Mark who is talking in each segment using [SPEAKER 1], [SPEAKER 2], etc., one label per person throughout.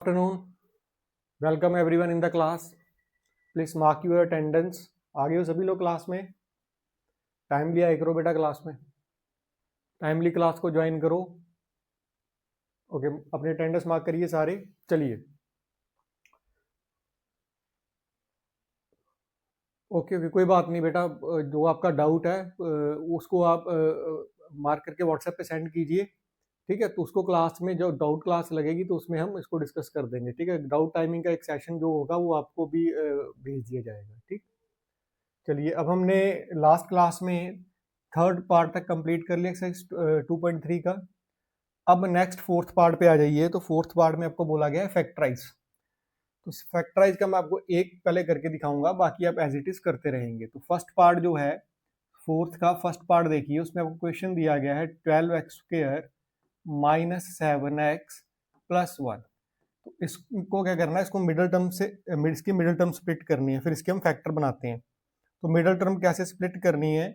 [SPEAKER 1] Afternoon. Welcome everyone in the class. Please mark your attendance. आ गए हो सभी लोग क्लास में? टाइमली आए करो बेटा क्लास में. टाइमली क्लास को ज्वाइन करो. ओके, अपने अटेंडेंस मार्क करिए सारे. चलिए. ओके, कोई बात नहीं बेटा. जो आपका डाउट है उसको आप मार्क करके व्हाट्सएप पे सेंड कीजिए. ठीक है, तो उसको क्लास में जो डाउट क्लास लगेगी तो उसमें हम इसको डिस्कस कर देंगे. ठीक है, डाउट टाइमिंग का एक सेशन जो होगा वो आपको भी भेज दिया जाएगा. ठीक. चलिए, अब हमने लास्ट क्लास में थर्ड पार्ट तक कंप्लीट कर लिया एक्सरसाइज 2.3 का. अब नेक्स्ट फोर्थ पार्ट पे आ जाइए. तो फोर्थ पार्ट में आपको बोला गया है फैक्टराइज. तो फैक्टराइज का मैं आपको एक पहले करके दिखाऊंगा, बाकी आप एज इट इज करते रहेंगे. तो फर्स्ट पार्ट जो है फोर्थ का फर्स्ट पार्ट देखिए, उसमें आपको क्वेश्चन दिया गया है 12x² माइनस 7x प्लस 1. तो इसको क्या करना है, इसको मिडल टर्म से इसकी मिडल टर्म स्प्लिट करनी है, फिर इसके हम फैक्टर बनाते हैं. तो मिडल टर्म कैसे स्प्लिट करनी है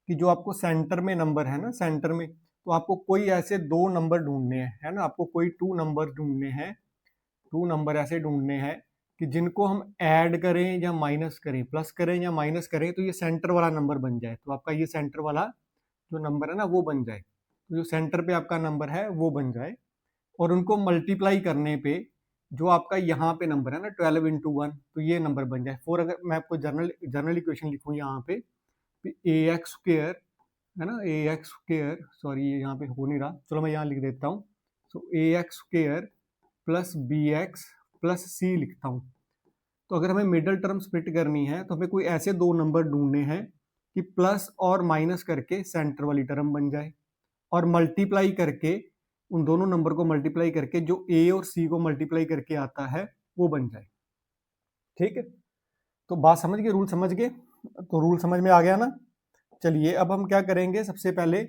[SPEAKER 1] कि जो आपको सेंटर में नंबर है ना, सेंटर में, तो आपको कोई ऐसे दो नंबर ढूंढने हैं, है ना, आपको कोई टू नंबर ढूंढने हैं. टू नंबर ऐसे ढूंढने हैं कि जिनको हम ऐड करें या माइनस करें, प्लस करें या माइनस करें, तो ये सेंटर वाला नंबर बन जाए. तो आपका ये सेंटर वाला जो नंबर है ना वो बन जाए. तो जो सेंटर पे आपका नंबर है वो बन जाए. और उनको मल्टीप्लाई करने पे जो आपका यहाँ पे नंबर है ना 12 × 1, तो ये नंबर बन जाए. फॉर अगर मैं आपको जनरल इक्वेशन लिखूँ यहाँ पे ax² है ना, ax², सॉरी ये यहाँ पे हो नहीं रहा, चलो मैं यहाँ लिख देता हूँ. सो ax² plus bx plus c लिखता हूँ. तो अगर हमें मिडल टर्म स्प्लिट करनी है तो हमें कोई ऐसे दो नंबर ढूंढने हैं कि प्लस और माइनस करके सेंटर वाली टर्म बन जाए, और मल्टीप्लाई करके उन दोनों नंबर को मल्टीप्लाई करके जो a और c को मल्टीप्लाई करके आता है वो बन जाए. ठीक है, तो बात समझ गए, रूल समझ गए? तो रूल समझ में आ गया ना. चलिए, अब हम क्या करेंगे, सबसे पहले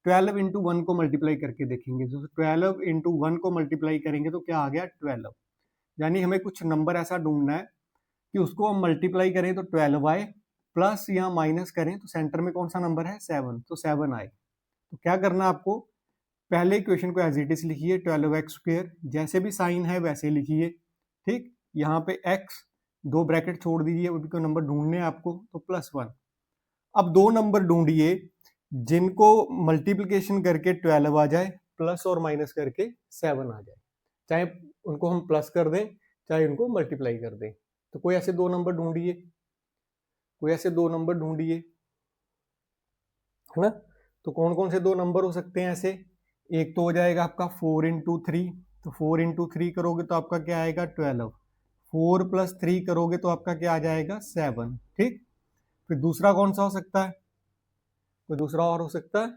[SPEAKER 1] 12 × 1 को मल्टीप्लाई करके देखेंगे. तो 12 × 1 को मल्टीप्लाई करेंगे तो क्या आ गया 12. यानी हमें कुछ नंबर ऐसा ढूंढना है कि उसको हम मल्टीप्लाई करें तो 12 आए, प्लस या माइनस करें तो सेंटर में कौन सा नंबर है 7, तो 7 आए. तो क्या करना है आपको, पहले इक्वेशन को एज इट इज लिखिए 12x², जैसे भी साइन है वैसे लिखिए. ठीक, यहाँ पे x, दो ब्रैकेट छोड़ दीजिए, अभी कोई नंबर ढूंढने हैं आपको, तो +1. अब दो नंबर ढूंढिए जिनको मल्टीप्लिकेशन करके 12 आ जाए, प्लस और माइनस करके 7 आ जाए. चाहे उनको हम प्लस कर दें चाहे उनको मल्टीप्लाई कर दें. तो कोई ऐसे दो नंबर ढूंढिए, कोई ऐसे दो नंबर ढूंढिए, है ना. तो कौन कौन से दो नंबर हो सकते हैं ऐसे? एक तो हो जाएगा आपका 4 × 3. तो 4 × 3 करोगे तो आपका क्या आएगा 12. 4 + 3 करोगे तो आपका क्या आ जाएगा 7. ठीक. फिर दूसरा कौन सा हो सकता है? कोई दूसरा और हो सकता है?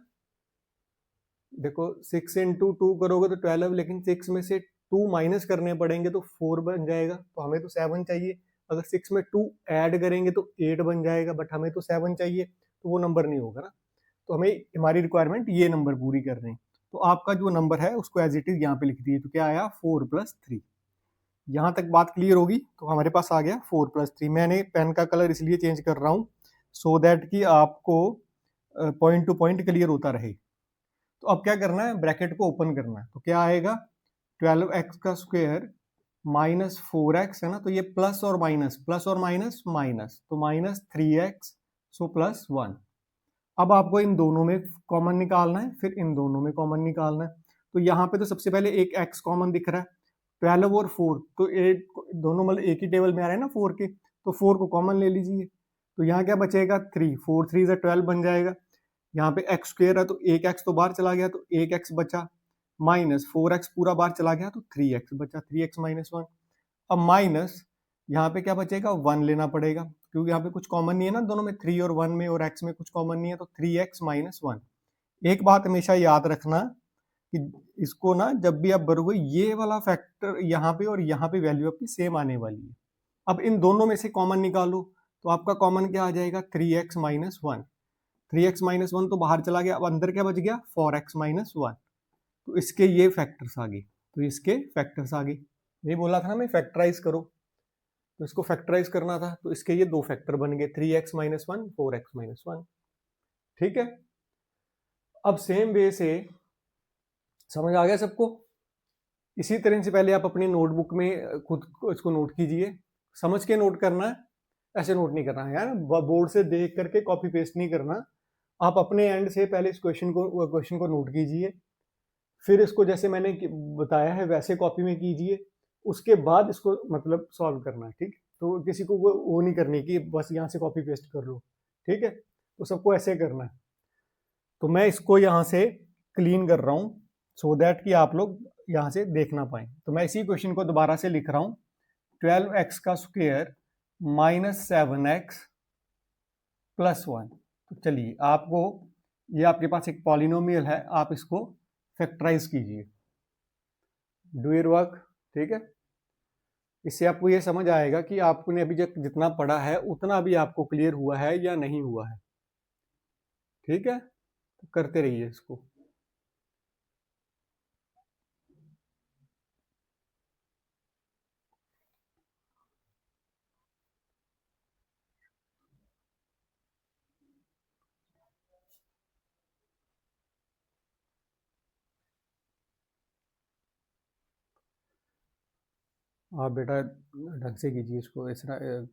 [SPEAKER 1] देखो 6 × 2 करोगे तो 12, लेकिन 6 में से 2 माइनस करने पड़ेंगे तो 4 बन जाएगा. तो हमें तो 7 चाहिए. अगर 6 में 2 ऐड करेंगे तो 8 बन जाएगा, बट हमें तो 7 चाहिए, तो वो नंबर नहीं होगा ना. तो हमें हमारी रिक्वायरमेंट ये नंबर पूरी करनी है. तो आपका जो नंबर है उसको एज इट इज यहाँ पे लिख दिए. तो क्या आया 4 + 3. यहाँ तक बात क्लियर होगी. तो हमारे पास आ गया 4 + 3. मैंने पेन का कलर इसलिए चेंज कर रहा हूँ सो दैट कि आपको पॉइंट टू पॉइंट क्लियर होता रहे. तो अब क्या करना है, ब्रैकेट को ओपन करना है. तो क्या आएगा 12x² माइनस 4x, है ना. तो ये प्लस और माइनस माइनस, तो -3x, सो +1. अब आपको इन दोनों में कॉमन निकालना है, फिर इन दोनों में कॉमन निकालना है. तो यहाँ पे तो सबसे पहले एक x कॉमन दिख रहा है, 12 और 4, तो एक दोनों मतलब एक ही टेबल में आ रहे हैं ना 4 के, तो 4 को कॉमन ले लीजिए. तो यहाँ क्या बचेगा 3, 4 3 से 12 बन जाएगा. यहाँ पे x² है तो एक x तो बाहर चला गया, तो एक x बचा, माइनस 4x पूरा बाहर चला गया तो 3x बचा, 3x - 1. अब माइनस यहाँ पे क्या बचेगा 1 लेना पड़ेगा, क्योंकि यहाँ पे कुछ कॉमन नहीं है ना दोनों में, 3 और 1 में और x में कुछ कॉमन नहीं है, तो 3x - 1. एक बात हमेशा याद रखना कि इसको ना जब भी आप भरोगे ये वाला फैक्टर यहाँ पे और यहाँ पे वैल्यू आपकी सेम आने वाली है. अब इन दोनों में से कॉमन निकालो, तो आपका कॉमन क्या आ जाएगा 3x - 1. 3x - 1 तो बाहर चला गया, अब अंदर क्या बच गया 4x - 1. तो इसके ये फैक्टर्स आ गए, तो इसके फैक्टर्स आ गए. ये बोला था ना मैं फैक्टराइज करो, तो इसको फैक्टराइज करना था, तो इसके ये दो फैक्टर बन गए 3x - 1, 4x - 1. ठीक है. अब सेम वे से समझ आ गया सबको? इसी तरह से पहले आप अपनी नोटबुक में खुद को इसको नोट कीजिए, समझ के नोट करना है, ऐसे नोट नहीं करना है यार, बोर्ड से देख करके कॉपी पेस्ट नहीं करना। आप अपने एंड से पहले इस क्वेश्चन को नोट कीजिए, फिर इसको जैसे मैंने बताया है वैसे कॉपी में कीजिए, उसके बाद इसको मतलब सॉल्व करना है, ठीक। तो किसी को वो नहीं करनी कि बस यहाँ से कॉपी पेस्ट कर लो, ठीक है, तो सबको ऐसे करना है। तो मैं इसको यहाँ से क्लीन कर रहा हूँ सो दैट कि आप लोग यहाँ से देख ना पाए। तो मैं इसी क्वेश्चन को दोबारा से लिख रहा हूँ, 12x का स्क्वायर माइनस 7x प्लस 1। तो चलिए, आपको ये आपके पास एक पॉलिनोमियल है, आप इसको फैक्टराइज कीजिए, डू योर वर्क, ठीक है। इससे आपको ये समझ आएगा कि आपने अभी जितना पढ़ा है उतना भी आपको क्लियर हुआ है या नहीं हुआ है, ठीक है। तो करते रहिए इसको। आप बेटा ढंग से कीजिए इसको, इस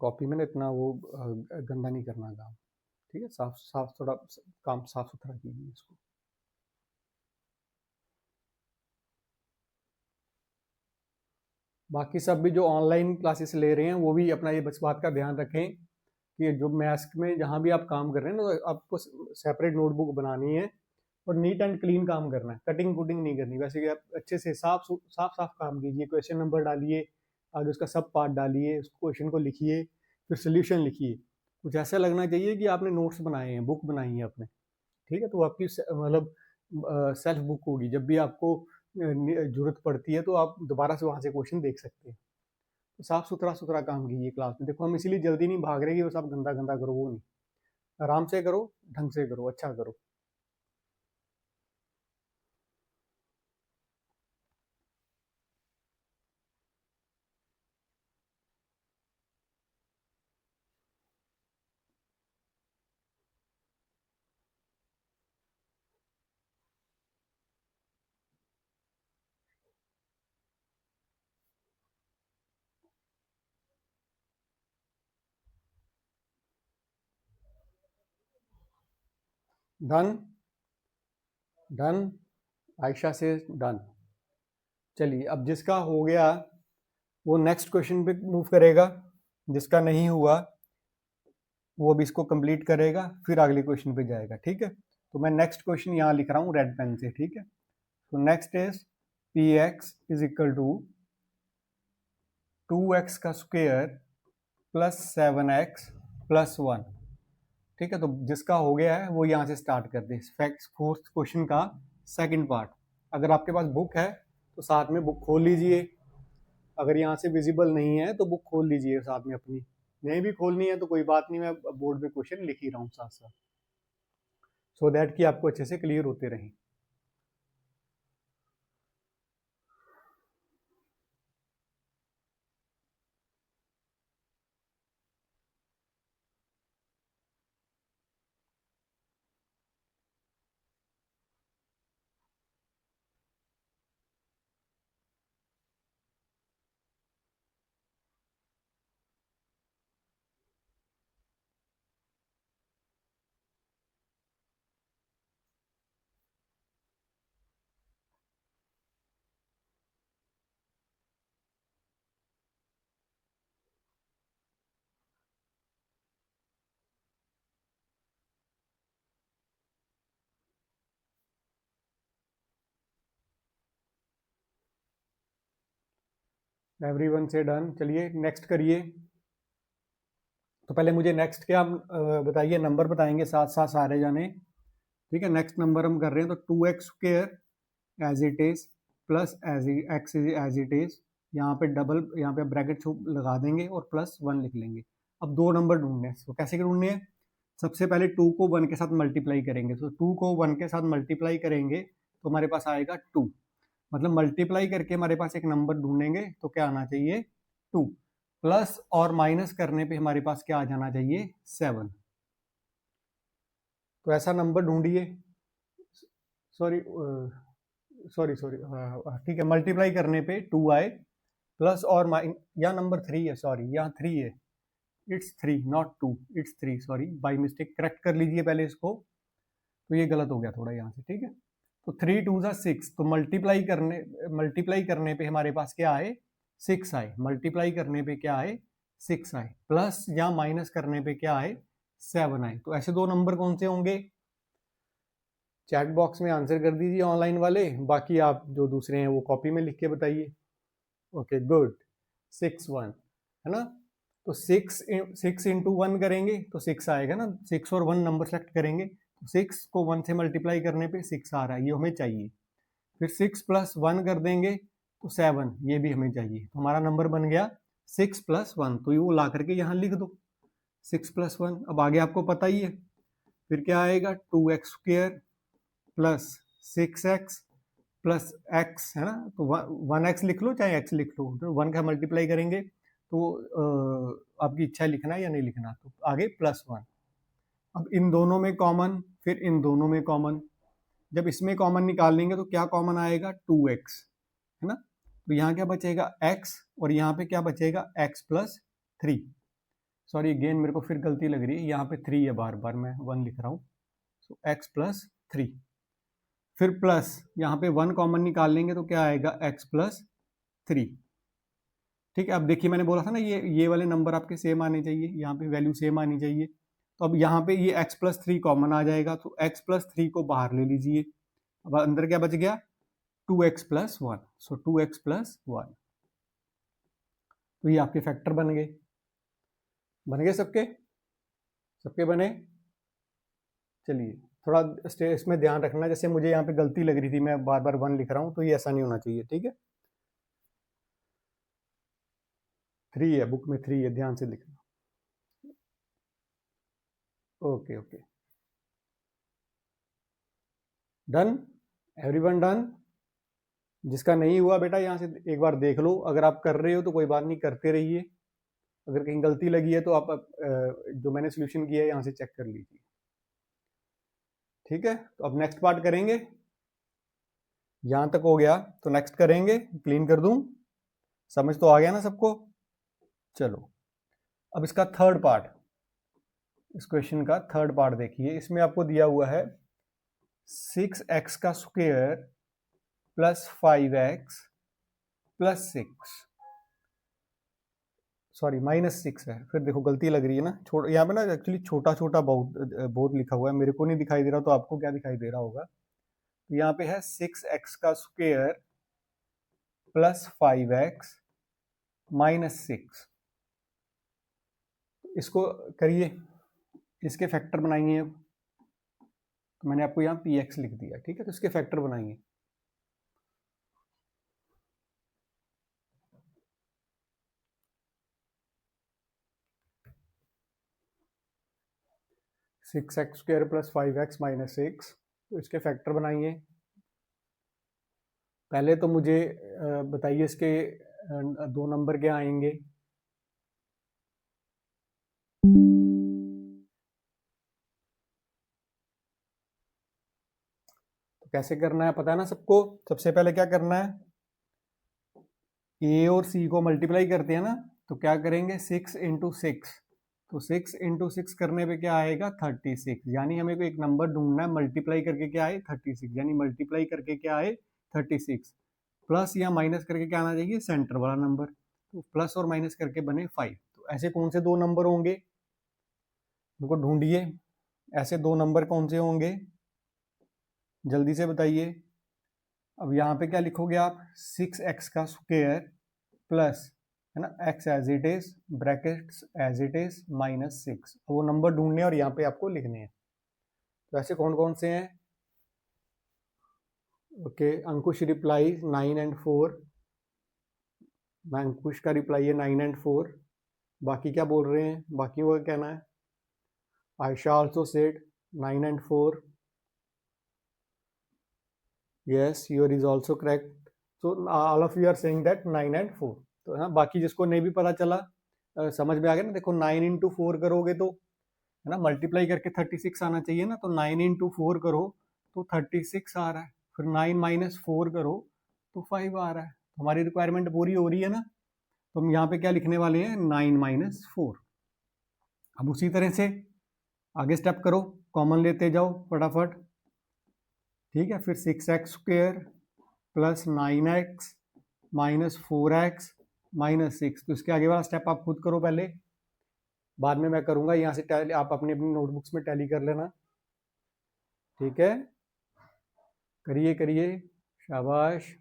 [SPEAKER 1] कॉपी में ना इतना वो गंदा नहीं करना काम, ठीक है। साफ साफ थोड़ा काम साफ सुथरा कीजिए इसको। बाकी सब भी जो ऑनलाइन क्लासेस ले रहे हैं वो भी अपना ये बस बात का ध्यान रखें कि जो मैथ्स में जहाँ भी आप काम कर रहे हैं ना, तो आपको सेपरेट नोटबुक बनानी है और नीट एंड क्लीन काम करना है, कटिंग कुटिंग नहीं करनी। वैसे कि आप अच्छे से साफ साफ साफ काम कीजिए, क्वेश्चन नंबर डालिए, आगे उसका सब पार्ट डालिए, उस क्वेश्चन को लिखिए, फिर सोल्यूशन लिखिए। कुछ ऐसा लगना चाहिए कि आपने नोट्स बनाए हैं, बुक बनाई है आपने, ठीक है। तो आपकी मतलब सेल्फ बुक होगी, जब भी आपको जरूरत पड़ती है तो आप दोबारा से वहाँ से क्वेश्चन देख सकते हैं। तो साफ सुथरा सुथरा काम कीजिए क्लास में। देखो, हम इसीलिए जल्दी नहीं भाग रहे कि बस आप गंदा गंदा करो, वो नहीं, आराम से करो, ढंग से करो, अच्छा करो। डन, डन, आयशा से डन। चलिए, अब जिसका हो गया वो नेक्स्ट क्वेश्चन पे मूव करेगा, जिसका नहीं हुआ वो भी इसको कंप्लीट करेगा, फिर अगले क्वेश्चन पे जाएगा, ठीक है। तो मैं नेक्स्ट क्वेश्चन यहाँ लिख रहा हूँ रेड पेन से, ठीक है। तो next is P X is equal to 2x का स्क्वेयर प्लस 7x प्लस 1, ठीक है। तो जिसका हो गया है वो यहाँ से स्टार्ट कर दे। फैक्ट फोर्थ क्वेश्चन का सेकंड पार्ट। अगर आपके पास बुक है तो साथ में बुक खोल लीजिए, अगर यहाँ से विजिबल नहीं है तो बुक खोल लीजिए साथ में अपनी, नहीं भी खोलनी है तो कोई बात नहीं, मैं बोर्ड में क्वेश्चन लिख ही रहा हूँ साथ साथ, सो दैट कि आपको अच्छे से क्लियर होते रहें। एवरीवन से डन। चलिए नेक्स्ट करिए। तो पहले मुझे नेक्स्ट क्या बताइए, नंबर बताएंगे साथ साथ सारे जाने, ठीक है। नेक्स्ट नंबर हम कर रहे हैं, तो 2x square as it is plus as X as it is, यहाँ पे डबल, यहाँ पे ब्रैकेट लगा देंगे और प्लस 1 लिख लेंगे। अब दो नंबर ढूंढने हैं, तो कैसे ढूंढने हैं? सबसे पहले 2 को 1 के साथ मल्टीप्लाई करेंगे, तो 2 को 1 के साथ मल्टीप्लाई करेंगे तो हमारे पास आएगा 2, मतलब मल्टीप्लाई करके हमारे पास एक नंबर ढूंढेंगे तो क्या आना चाहिए 2, प्लस और माइनस करने पे हमारे पास क्या आ जाना चाहिए 7। तो ऐसा नंबर ढूंढिए, सॉरी सॉरी सॉरी, ठीक है, मल्टीप्लाई करने पे 2 आए प्लस और माइन, या नंबर 3 है, सॉरी यहाँ 3 है, it's 3 not 2, it's 3, sorry by mistake, correct कर लीजिए पहले इसको, तो ये गलत हो गया थोड़ा यहाँ से, ठीक है। तो 3 2 ज़ा 6, तो मल्टीप्लाई करने पे हमारे पास क्या आए, 6 आए, मल्टीप्लाई करने पे क्या आए, 6 आए, प्लस या माइनस करने पे क्या आए, 7 आए। तो ऐसे दो नंबर कौन से होंगे, चैट बॉक्स में आंसर कर दीजिए ऑनलाइन वाले, बाकी आप जो दूसरे हैं वो कॉपी में लिख के बताइए। ओके गुड, 6 1 है ना। तो 6 इंटू 1 करेंगे तो 6 आएगा ना, 6 और 1 नंबर सेलेक्ट करेंगे, तो 6 को 1 से मल्टीप्लाई करने पे 6 आ रहा है, ये हमें चाहिए। फिर 6 प्लस 1 कर देंगे तो 7, ये भी हमें चाहिए। तो हमारा नंबर बन गया 6 प्लस 1, तो ये वो ला करके यहाँ लिख दो 6 प्लस 1। अब आगे आपको पता ही है, फिर क्या आएगा, 2x square plus 6x plus x, है ना। तो 1x लिख लो चाहे x लिख लो, तो 1 का मल्टीप्लाई करेंगे तो आपकी इच्छा है लिखना है या नहीं लिखना, तो आगे प्लस 1। अब इन दोनों में कॉमन, फिर इन दोनों में कॉमन, जब इसमें कॉमन निकाल लेंगे तो क्या कॉमन आएगा, 2x, है ना। तो यहाँ क्या बचेगा, x, और यहाँ पे क्या बचेगा, x प्लस 3। सॉरी अगेन, मेरे को फिर गलती लग रही है, यहाँ पे 3 है, बार बार मैं 1 लिख रहा हूँ, सो x प्लस 3, फिर प्लस यहाँ पे 1 कॉमन निकाल लेंगे तो क्या आएगा, x प्लस 3। ठीक है, अब देखिए मैंने बोला था ना, ये वाले नंबर आपके सेम आने चाहिए, यहाँ पे वैल्यू सेम आनी चाहिए। तो अब यहाँ पे ये x प्लस 3 कॉमन आ जाएगा, तो x प्लस 3 को बाहर ले लीजिए। अब अंदर क्या बच गया, 2x प्लस 1, सो 2x प्लस 1। तो ये आपके फैक्टर बन गए, सबके सबके बने। चलिए थोड़ा इसमें ध्यान रखना, जैसे मुझे यहाँ पे गलती लग रही थी, मैं बार बार 1 लिख रहा हूँ, तो ये ऐसा नहीं होना चाहिए, ठीक है। 3 है, बुक में 3 है, ध्यान से लिखना। Okay okay, done, everyone done. जिसका नहीं हुआ बेटा यहाँ से एक बार देख लो, अगर आप कर रहे हो तो कोई बात नहीं, करते रहिए। अगर कहीं गलती लगी है तो आप जो मैंने सोल्यूशन किया है यहाँ से चेक कर लीजिए, ठीक है। तो अब नेक्स्ट पार्ट करेंगे, यहाँ तक हो गया तो नेक्स्ट करेंगे, क्लीन कर दूं, समझ तो आ गया ना सबको। चलो अब इसका थर्ड पार्ट, इस क्वेश्चन का थर्ड पार्ट देखिए, इसमें आपको दिया हुआ है 6x का square plus 5x plus 6, sorry minus 6 है। फिर देखो गलती लग रही है ना, यहाँ पे ना एक्चुअली छोटा छोटा बहुत लिखा हुआ है, मेरे को नहीं दिखाई दे रहा, तो आपको क्या दिखाई दे रहा होगा। तो यहाँ पे है 6x का स्क्वायर प्लस 5x माइनस 6, इसको करिए, इसके फैक्टर बनाएंगे। अब तो मैंने आपको यहाँ px लिख दिया, ठीक है, तो इसके फैक्टर बनाएंगे। Six x square plus 5x minus 6, तो इसके फैक्टर बनाएंगे। पहले तो मुझे बताइए इसके दो नंबर क्या आएंगे। तो कैसे करना है पता है ना सबको। सबसे पहले क्या करना है, ए और सी को मल्टीप्लाई करते हैं ना, तो क्या करेंगे 6 इंटू 6, तो 6 इंटू 6 करने पे क्या आएगा 36, यानी हमें को एक नंबर ढूंढना है मल्टीप्लाई करके क्या आए 36, यानी मल्टीप्लाई करके क्या आए 36, प्लस या माइनस करके क्या आना चाहिए सेंटर वाला नंबर, तो प्लस और माइनस करके बने 5। तो ऐसे कौन से दो नंबर होंगे, उनको ढूंढिए, ऐसे दो नंबर कौन से होंगे जल्दी से बताइए। अब यहाँ पे क्या लिखोगे आप, 6x का स्क्वायर प्लस, है ना, x as it is brackets as it is minus 6, वो नंबर ढूंढने और यहाँ पे आपको लिखने हैं। तो ऐसे कौन कौन से हैं, ओके अंकुश रिप्लाई 9 एंड 4, अंकुश का रिप्लाई है 9 एंड 4। बाकी क्या बोल रहे हैं, बाकी वो कहना है, Ayesha also said 9 and 4, yes your is also correct, so all of you are saying that 9 and 4। तो हाँ, बाकी जिसको नहीं भी पता चला समझ में आ गया ना, देखो 9 इंटू 4 करोगे तो, है ना, मल्टीप्लाई करके 36 आना चाहिए ना, तो 9 इंटू 4 करो तो 36 आ रहा है, फिर 9 माइनस 4 करो तो 5 आ रहा है। हमारी रिक्वायरमेंट पूरी हो रही है ना, तो हम यहाँ पे क्या लिखने वाले हैं, 9 माइनस 4। अब उसी तरह से आगे स्टेप करो, कॉमन लेते जाओ फटाफट, ठीक है। फिर 6x² plus 9x minus 4x minus 6। तो इसके आगे वाला स्टेप आप खुद करो पहले, बाद में मैं करूंगा। यहाँ से टैली आप अपनी अपनी नोटबुक्स में टैली कर लेना, ठीक है। करिए करिए, शाबाश।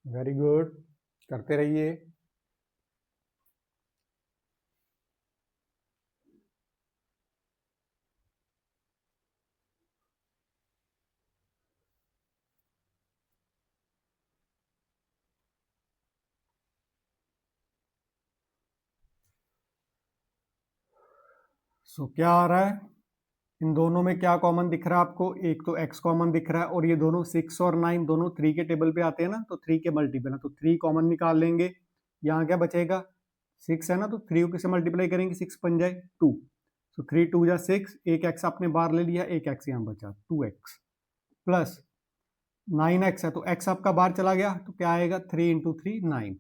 [SPEAKER 1] वेरी गुड, करते रहिए। सो क्या आ रहा है, इन दोनों में क्या कॉमन दिख रहा है आपको, एक तो x कॉमन दिख रहा है, और ये दोनों 6 और 9 दोनों 3 के टेबल पे आते हैं ना, तो 3 के मल्टीपल है, तो 3 कॉमन निकाल लेंगे। यहाँ क्या बचेगा, 6 है ना, तो 3 को से मल्टीप्लाई करेंगे, 6 बन जाए 2। तो 3 2 जा 6, एक x आपने बाहर ले लिया, एक x यहाँ बचा 2x प्लस 9x है, तो x आपका बाहर चला गया, तो क्या आएगा 3 इंटू 3 9।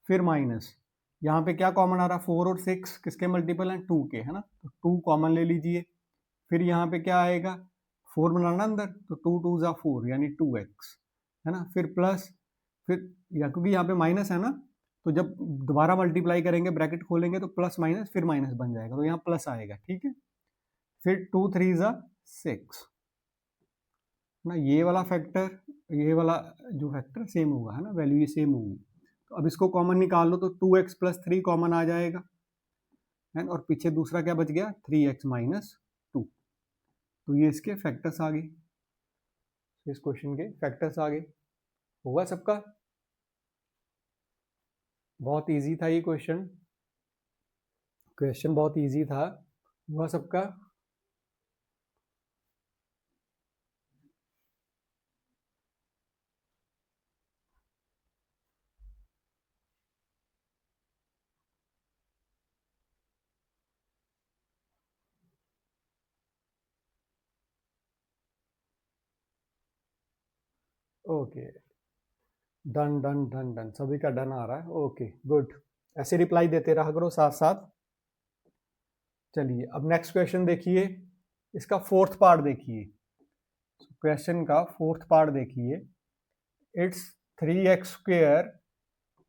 [SPEAKER 1] फिर माइनस, यहाँ पे क्या कॉमन आ रहा, 4 और 6 किसके मल्टीपल हैं, 2 के, है ना, तो 2 कॉमन ले लीजिए। फिर यहाँ पे क्या आएगा, 4 बनाना अंदर, तो 2 2 जा 4 यानी 2x, है ना। फिर प्लस, फिर क्योंकि यहाँ पे माइनस है ना, तो जब दोबारा मल्टीप्लाई करेंगे ब्रैकेट खोलेंगे तो प्लस माइनस फिर माइनस बन जाएगा, तो यहाँ प्लस आएगा, ठीक है। फिर 2 3 जा 6 ना, ये वाला फैक्टर, ये वाला जो फैक्टर सेम होगा, है ना, वैल्यू ये सेम होगी। तो अब इसको कॉमन निकाल लो, तो 2x प्लस 3 कॉमन आ जाएगा, है ना, और पीछे दूसरा क्या बच गया, 3x माइनस 2। तो ये इसके फैक्टर्स आ गए, इस क्वेश्चन के फैक्टर्स आ गए। होगा सबका, बहुत इजी था ये क्वेश्चन, क्वेश्चन बहुत इजी था। हुआ सबका, okay, done done done done, सभी का डन आ रहा है, ओके गुड। ऐसे रिप्लाई देते रहा करो साथ साथ। चलिए अब नेक्स्ट क्वेश्चन देखिए, इसका फोर्थ पार्ट देखिए, क्वेश्चन का फोर्थ पार्ट देखिए। It's 3x²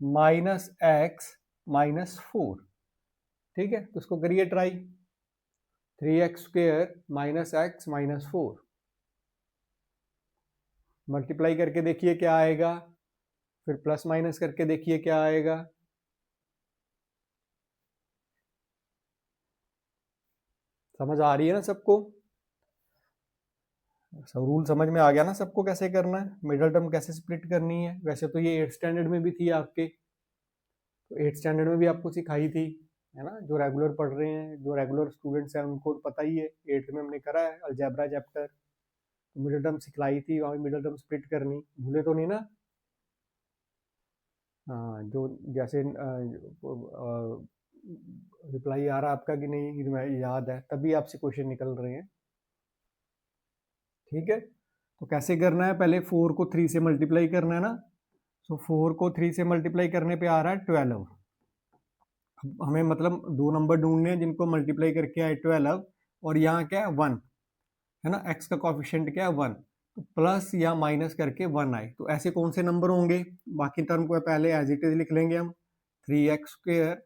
[SPEAKER 1] minus x minus 4, ठीक है, तो इसको करिए try. 3x² minus x minus 4 multiply करके देखिए क्या आएगा, फिर प्लस माइनस करके देखिए क्या आएगा। समझ आ रही है ना सबको, सब रूल समझ में आ गया ना सबको, कैसे करना है, मिडल टर्म कैसे स्प्लिट करनी है। वैसे तो ये 8th स्टैंडर्ड में भी थी आपके, तो 8th स्टैंडर्ड में भी आपको सिखाई थी, है ना। जो रेगुलर पढ़ रहे हैं, जो रेगुलर स्टूडेंट्स हैं, उनको तो पता ही है, 8th में हमने करा है अलजेब्रा चैप्टर, तो मिडल टर्म सिखलाई थी, वहाँ मिडल टर्म स्प्लिट करनी, भूले तो नहीं ना। हाँ, जो जैसे रिप्लाई आ रहा आपका कि नहीं याद है, तभी आपसे क्वेश्चन निकल रहे हैं, ठीक है। तो कैसे करना है, पहले 4 को 3 से मल्टीप्लाई करना है ना, सो 4 को 3 से मल्टीप्लाई करने पे आ रहा है 12। अब हमें मतलब दो नंबर ढूंढने हैं जिनको मल्टीप्लाई करके आए 12, और यहाँ क्या है 1, है ना, x का कॉफिशिएंट क्या है 1, तो प्लस या माइनस करके 1 आए, तो ऐसे कौन से नंबर होंगे। बाकी टर्म को पहले एज इट इज लिख लेंगे हम, 3x²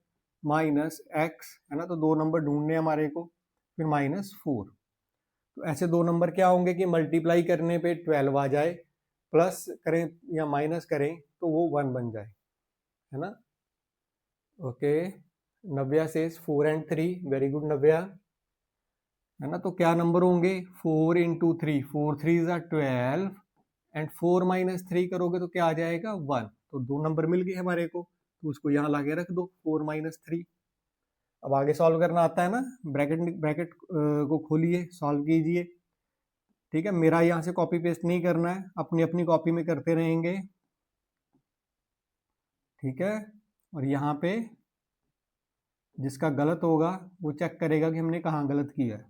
[SPEAKER 1] माइनस एक्स, है ना, तो दो नंबर ढूंढने हैं हमारे को, फिर माइनस 4। तो ऐसे दो नंबर क्या होंगे कि मल्टीप्लाई करने पे 12 आ जाए, प्लस करें या माइनस करें तो वो 1 बन जाए, है ना। ओके, नव्या से 4 and 3, वेरी गुड नव्या, है ना। तो क्या नंबर होंगे, 4 इंटू 3, 4 3 ज़ा 12, एंड 4 माइनस 3 करोगे तो क्या आ जाएगा 1। तो दो नंबर मिल गए हमारे को, तो उसको यहाँ ला के रख दो 4 माइनस 3। अब आगे सॉल्व करना आता है ना, ब्रैकेट ब्रैकेट को खोलिए, सॉल्व कीजिए, ठीक है। मेरा यहाँ से कॉपी पेस्ट नहीं करना है, अपनी अपनी कॉपी में करते रहेंगे, ठीक है। और यहाँ पे जिसका गलत होगा वो चेक करेगा कि हमने कहाँ गलत किया है।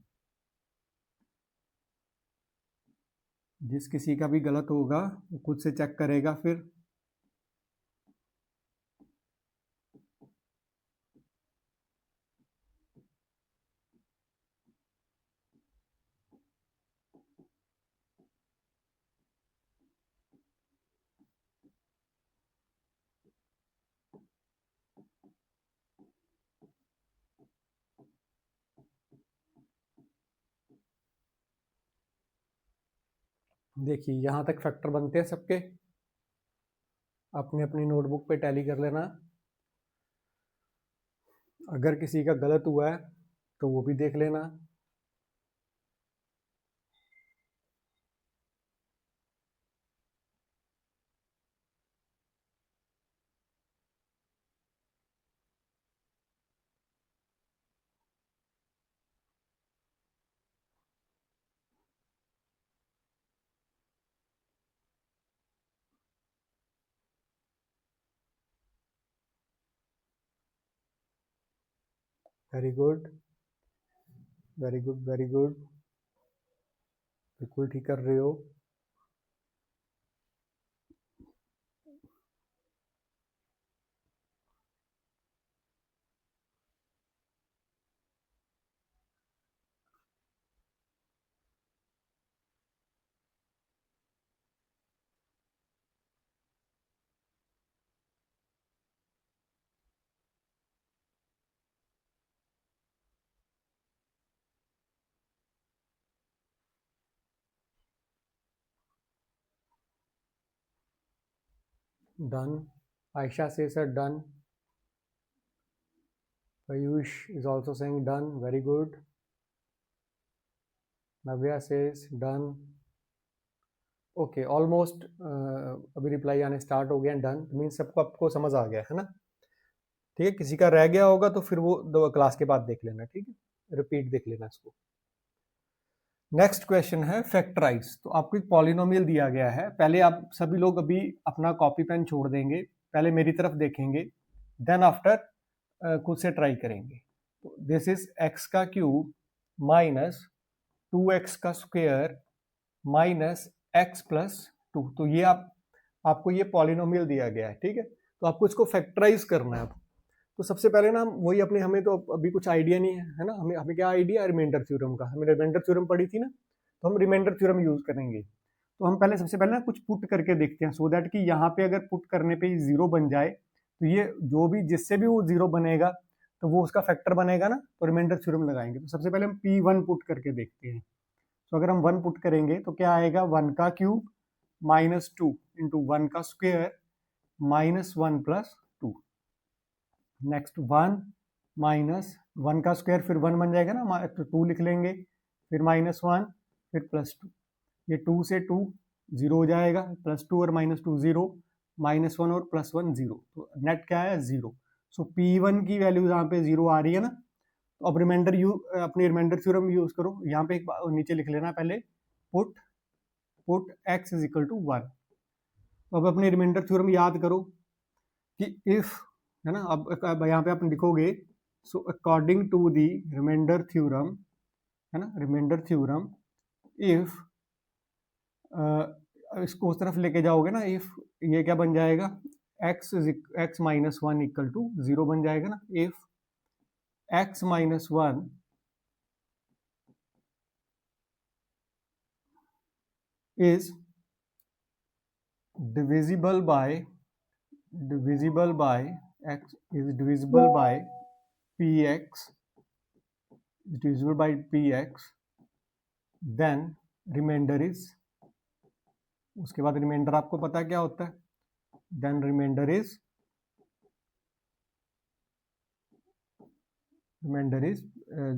[SPEAKER 1] जिस किसी का भी गलत होगा वो खुद से चेक करेगा फिर। देखिए यहाँ तक फैक्टर बनते हैं सबके, अपनी अपनी नोटबुक पे टैली कर लेना। अगर किसी का गलत हुआ है तो वो भी देख लेना। Very good, very good, very good, बिल्कुल ठीक कर रहे हो। डन। आयशा से sir done. Payush is also saying done. Very good. Navya says done. Okay, almost अभी रिप्लाई आने स्टार्ट हो गया। डन मीन्स सबको आपको समझ आ गया है ना। ठीक है, किसी का रह गया होगा तो फिर वो दो क्लास के बाद देख लेना। ठीक है, रिपीट देख लेना इसको। नेक्स्ट क्वेश्चन है फैक्टराइज। तो आपको एक पॉलिनोमियल दिया गया है। पहले आप सभी लोग अभी अपना कॉपी पेन छोड़ देंगे, पहले मेरी तरफ देखेंगे, देन आफ्टर खुद से ट्राई करेंगे। तो दिस इज एक्स का क्यूब माइनस 2x का स्क्वायर माइनस एक्स प्लस 2। तो ये आपको ये पॉलिनोमियल दिया गया है। ठीक है, तो आपको इसको फैक्टराइज करना है। तो सबसे पहले ना वही अपने, हमें तो अभी कुछ आइडिया नहीं है ना, हमें हमें क्या आइडिया है रिमाइंडर थ्योरम का। हमें रिमाइंडर थ्योरम पढ़ी थी ना, तो हम रिमाइंडर थ्योरम यूज करेंगे। तो हम पहले सबसे पहले ना कुछ पुट करके देखते हैं, सो दैट कि यहाँ पे अगर पुट करने पे जीरो बन जाए तो ये जो भी जिससे भी वो जीरो बनेगा तो वो उसका फैक्टर बनेगा ना, तो रिमाइंडर थ्योरम लगाएंगे। तो सबसे पहले हम P1 पुट करके देखते हैं। तो अगर हम 1 पुट करेंगे तो क्या आएगा, 1 का क्यूब माइनस 2 इंटू 1 का square minus 1 plus 2। Next 1 minus 1 का स्क्वायर, फिर 1 बन जाएगा ना, तो 2 लिख लेंगे, फिर माइनस 1, फिर प्लस 2। ये 2 से 2 जीरो हो जाएगा, प्लस 2 और माइनस 2 जीरो, माइनस 1 और प्लस 1 जीरो, तो नेट क्या है, जीरो। सो P1 की वैल्यू यहाँ पे जीरो आ रही है ना। तो अब रिमाइंडर अपनी रिमाइंडर थ्योरम यूज करो। यहाँ पे एक नीचे लिख लेना पहले, put x is equal to 1। तो अब अपनी रिमाइंडर थ्योरम याद करो कि इफ, है ना, अब यहाँ पे आप लिखोगे, so according to the remainder theorem, है ना, रिमाइंडर थ्योरम, इफ इसको उस तरफ लेके जाओगे ना, इफ ये क्या बन जाएगा, x माइनस 1 इक्वल टू 0 बन जाएगा ना। If x minus 1 is divisible by x is divisible by px, divisible by px, then remainder is, उसके बाद रिमाइंडर आपको पता है क्या होता है, देन रिमाइंडर इज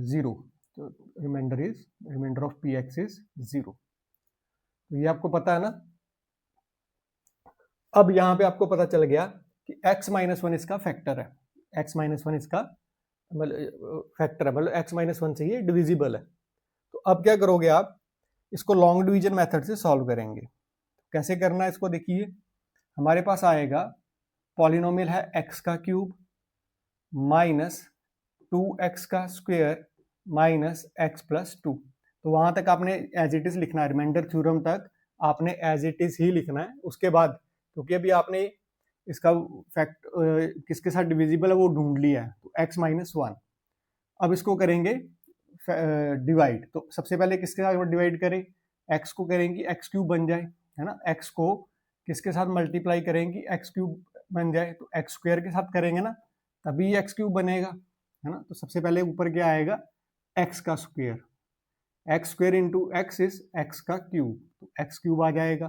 [SPEAKER 1] जीरो। तो remainder of P X is zero. तो ये आपको पता है ना। अब यहाँ पे आपको पता चल गया कि x माइनस 1 इसका फैक्टर है, x माइनस 1 इसका फैक्टर है, मतलब x माइनस 1 से ये डिविजिबल है। तो अब क्या करोगे आप, इसको लॉन्ग डिवीजन मेथड से सॉल्व करेंगे। कैसे करना है इसको देखिए, हमारे पास आएगा पॉलिनोमियल है x का क्यूब माइनस 2x का स्क्वायर माइनस x प्लस 2। तो वहां तक आपने एज इट इज लिखना है, रिमाइंडर थ्योरम तक आपने एज इट इज ही लिखना है। उसके बाद क्योंकि अभी आपने इसका फैक्ट किसके साथ डिविजिबल है वो ढूंढ लिया है, तो x माइनस 1। अब इसको करेंगे डिवाइड, तो सबसे पहले किसके साथ डिवाइड करें, x को करेंगे x क्यूब बन जाए, है ना। x को किसके साथ मल्टीप्लाई करेंगे, x क्यूब बन जाए, तो x स्क्वायर के साथ करेंगे ना, तभी x क्यूब बनेगा, है ना। तो सबसे पहले ऊपर क्या आएगा, x का square, x square into x is x का क्यूब, तो x क्यूब आ जाएगा।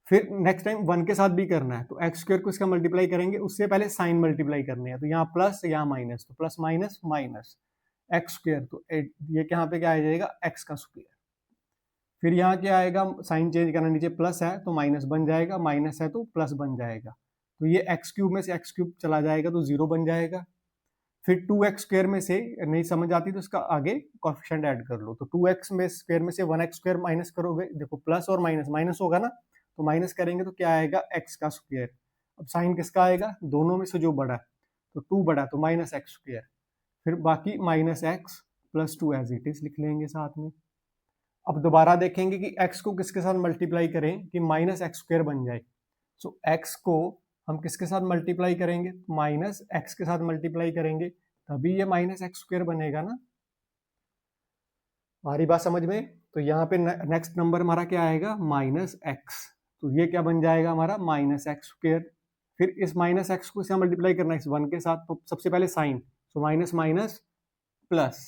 [SPEAKER 1] फिर नेक्स्ट टाइम 1 के साथ भी करना है, तो एक्स स्क्वायर को इसका मल्टीप्लाई करेंगे, उससे पहले साइन मल्टीप्लाई करनी है, तो यहाँ प्लस यहाँ माइनस, तो plus minus minus x square, तो ये यहाँ पे क्या आ जाएगा, एक्स का स्क्वायर। फिर यहाँ क्या आएगा, साइन चेंज करना, नीचे प्लस है तो माइनस बन जाएगा, माइनस है तो प्लस बन जाएगा, तो ये एक्स क्यूब में से एक्स क्यूब चला जाएगा तो 0 बन जाएगा। फिर 2x स्क्वायर में से नहीं समझ आती तो इसका आगे कोएफिशिएंट ऐड कर लो, तो 2x में स्क्वायर में से 1x स्क्वायर माइनस करोगे, देखो प्लस और माइनस, माइनस होगा ना, तो माइनस करेंगे तो क्या आएगा, x का स्क्वायर। अब साइन किसका आएगा, दोनों में से जो बड़ा है, तो 2 बड़ा तो माइनस एक्स स्क्वायर, फिर बाकी minus X plus 2 as it is लिख लेंगे साथ में। अब दोबारा देखेंगे कि x को किसके साथ मल्टीप्लाई करें कि माइनस एक्स स्क्वायर बन जाए, सो x को हम किसके साथ मल्टीप्लाई करेंगे, माइनस एक्स के साथ मल्टीप्लाई करेंगे, तभी ये माइनस एक्स स्क्वायर बनेगा ना। हमारी बात समझ में, तो यहाँ पे नेक्स्ट नंबर हमारा क्या आएगा, माइनस एक्स, तो ये क्या बन जाएगा हमारा, माइनस एक्स स्क्वायर। फिर इस माइनस एक्स को इससे मल्टीप्लाई करना है इस 1 के साथ, तो सबसे पहले साइन, तो minus minus plus,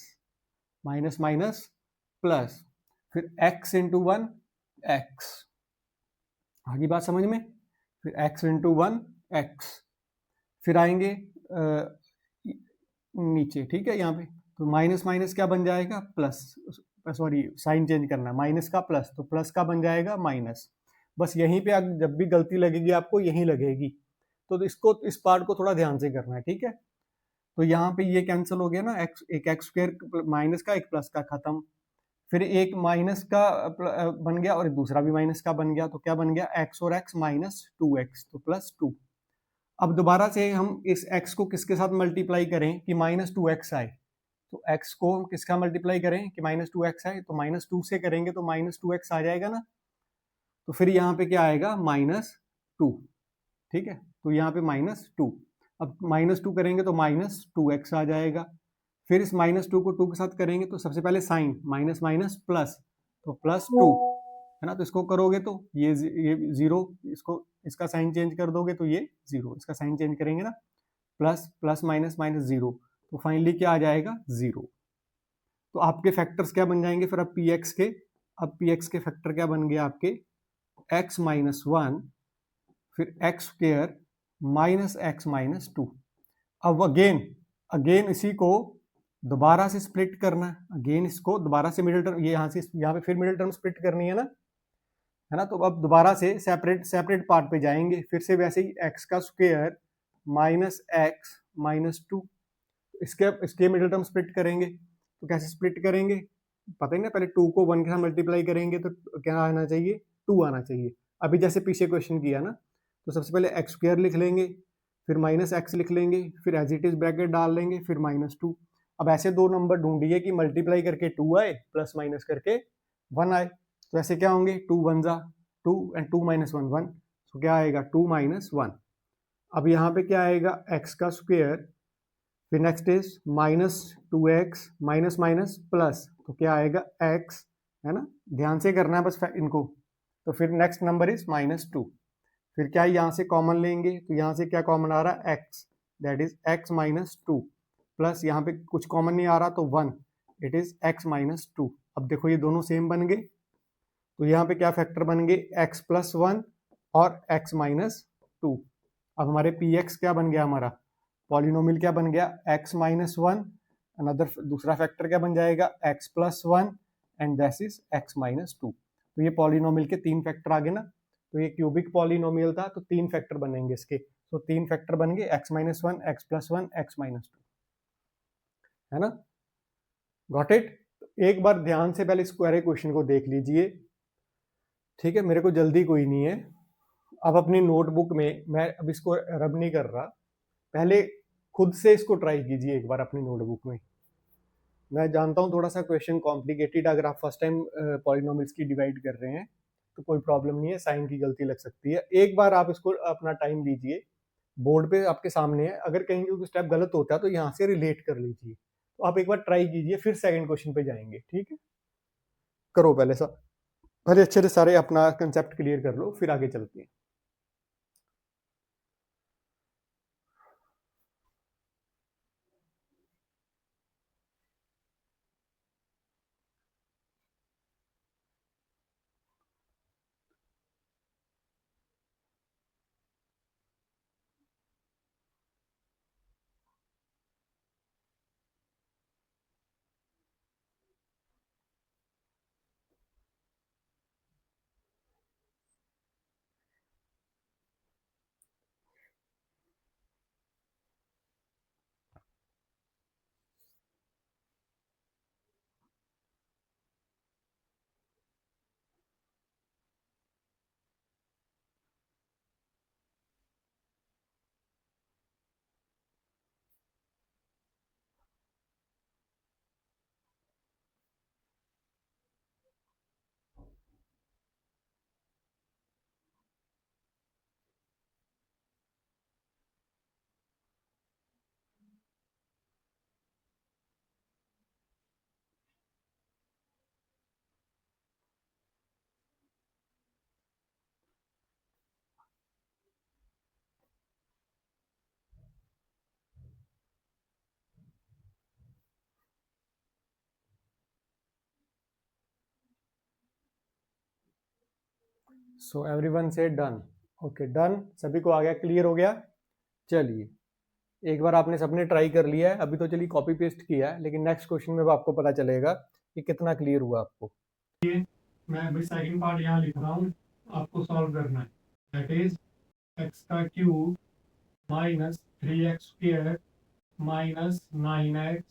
[SPEAKER 1] minus minus plus, फिर x इंटू 1 एक्स, आगे बात समझ में, फिर x इंटू 1 एक्स, फिर आएंगे नीचे, ठीक है, यहाँ पे तो माइनस माइनस क्या बन जाएगा, प्लस, सॉरी साइन चेंज करना है, माइनस का प्लस, तो प्लस का बन जाएगा माइनस। बस यहीं पे जब भी गलती लगेगी आपको यहीं लगेगी, तो इसको इस पार्ट को थोड़ा ध्यान से करना है, ठीक है। तो यहाँ पे ये कैंसिल हो गया ना, एक्स, एक एक्स स्क्वायर माइनस का, एक प्लस का, खत्म। फिर एक माइनस का बन गया और दूसरा भी माइनस का बन गया, तो क्या बन गया, एक्स और एक्स माइनस 2x, तो प्लस 2। अब दोबारा से हम इस x को किसके साथ मल्टीप्लाई करें कि माइनस 2x आए, तो x को हम किसका मल्टीप्लाई करें कि माइनस 2x आए, तो माइनस 2 से करेंगे तो माइनस 2x आ जाएगा ना, तो फिर यहाँ पे क्या आएगा, माइनस 2, ठीक है, तो यहाँ पे माइनस 2। अब माइनस 2 करेंगे तो माइनस 2x आ जाएगा। फिर इस माइनस 2 को 2 के साथ करेंगे तो सबसे पहले साइन, माइनस माइनस प्लस, तो प्लस 2, है ना। तो इसको करोगे तो ये 0, इसको इसका साइन चेंज कर दोगे तो ये 0, इसका साइन चेंज करेंगे ना, प्लस प्लस माइनस माइनस 0, तो फाइनली क्या आ जाएगा, 0। तो आपके फैक्टर्स क्या बन जाएंगे फिर अब px के, अब px के फैक्टर क्या बन गया आपके, x माइनस 1, फिर x square minus x minus 2। अब अगेन अगेन इसी को दोबारा से स्प्लिट करना, अगेन इसको दोबारा से मिडिल टर्म, ये यहाँ से यहाँ पे फिर मिडिल टर्म स्प्लिट करनी है ना, है ना। तो अब दोबारा से सेपरेट सेपरेट पार्ट पे जाएंगे, फिर से वैसे ही एक्स का स्क्वायर माइनस एक्स माइनस 2, इसके मिडिल टर्म स्प्लिट करेंगे, तो कैसे स्प्लिट करेंगे पता ही ना, पहले 2 को 1 के साथ मल्टीप्लाई करेंगे तो क्या आना चाहिए, 2 आना चाहिए। अभी जैसे पीछे क्वेश्चन किया ना, तो सबसे पहले एक्स स्क्वायर लिख लेंगे, फिर माइनस एक्स लिख लेंगे, फिर एज इट इज ब्रैकेट डाल लेंगे, फिर माइनस 2। अब ऐसे दो नंबर ढूंढिए कि मल्टीप्लाई करके 2 आए, प्लस माइनस करके 1 आए, तो ऐसे क्या होंगे, 2 1 जा 2 एंड 2 माइनस 1 1, तो क्या आएगा 2 माइनस 1। अब यहाँ पे क्या आएगा, एक्स का स्क्वायर, फिर next is minus 2x minus minus plus, तो क्या आएगा x, है ना, ध्यान से करना है बस इनको। तो फिर नेक्स्ट नंबर इज माइनस 2, फिर क्या यहाँ से कॉमन लेंगे, तो यहाँ से क्या कॉमन आ रहा है, x, that is x minus 2, plus यहाँ पे कुछ कॉमन नहीं आ रहा तो 1, इट इज x माइनस 2। अब देखो ये दोनों सेम बन गए, तो यहाँ पे क्या फैक्टर बन गए, x प्लस 1 और x माइनस 2। अब हमारे px क्या बन गया, हमारा पॉलिनोमियल क्या बन गया, x माइनस 1, अनदर दूसरा फैक्टर क्या बन जाएगा, x plus 1 and that is x minus 2। तो ये पॉलिनोमियल के 3 फैक्टर आ गए ना, तो ये क्यूबिक पॉलिनोमियल था तो 3 फैक्टर बनेंगे इसके, तो 3 फैक्टर बन गए, x minus 1, x plus 1, x minus 2, है ना, गॉट इट। एक बार ध्यान से पहले इस क्वेश्चन को देख लीजिए, ठीक है, मेरे को जल्दी कोई नहीं है, अब अपनी नोटबुक में, मैं अब इसको रब नहीं कर रहा, पहले खुद से इसको ट्राई कीजिए एक बार अपनी नोटबुक में। मैं जानता हूँ थोड़ा सा क्वेश्चन कॉम्प्लिकेटेड, अगर आप फर्स्ट टाइम पॉलिनोमियल्स की डिवाइड कर रहे हैं तो कोई प्रॉब्लम नहीं है, साइन की गलती लग सकती है। एक बार आप इसको अपना टाइम लीजिए, बोर्ड पे आपके सामने है, अगर कहीं कोई स्टेप गलत होता है तो यहाँ से रिलेट कर लीजिए। तो आप एक बार ट्राई कीजिए, फिर सेकंड क्वेश्चन पे जाएंगे, ठीक है? करो पहले पहले अच्छे से सारे अपना कंसेप्ट क्लियर कर लो, फिर आगे चलते हैं। सो एवरीवन से डन। ओके डन, सभी को आ गया, क्लियर हो गया? चलिए, एक बार आपने सबने ट्राई कर लिया है, अभी तो चलिए कॉपी पेस्ट किया है, लेकिन नेक्स्ट क्वेश्चन में आपको पता चलेगा कि कितना क्लियर हुआ आपको। ये मैं अभी सेकंड पार्ट यहाँ लिख रहा हूँ, आपको सॉल्व करना है। दैट इज एक्स का cube minus 3x² minus 9x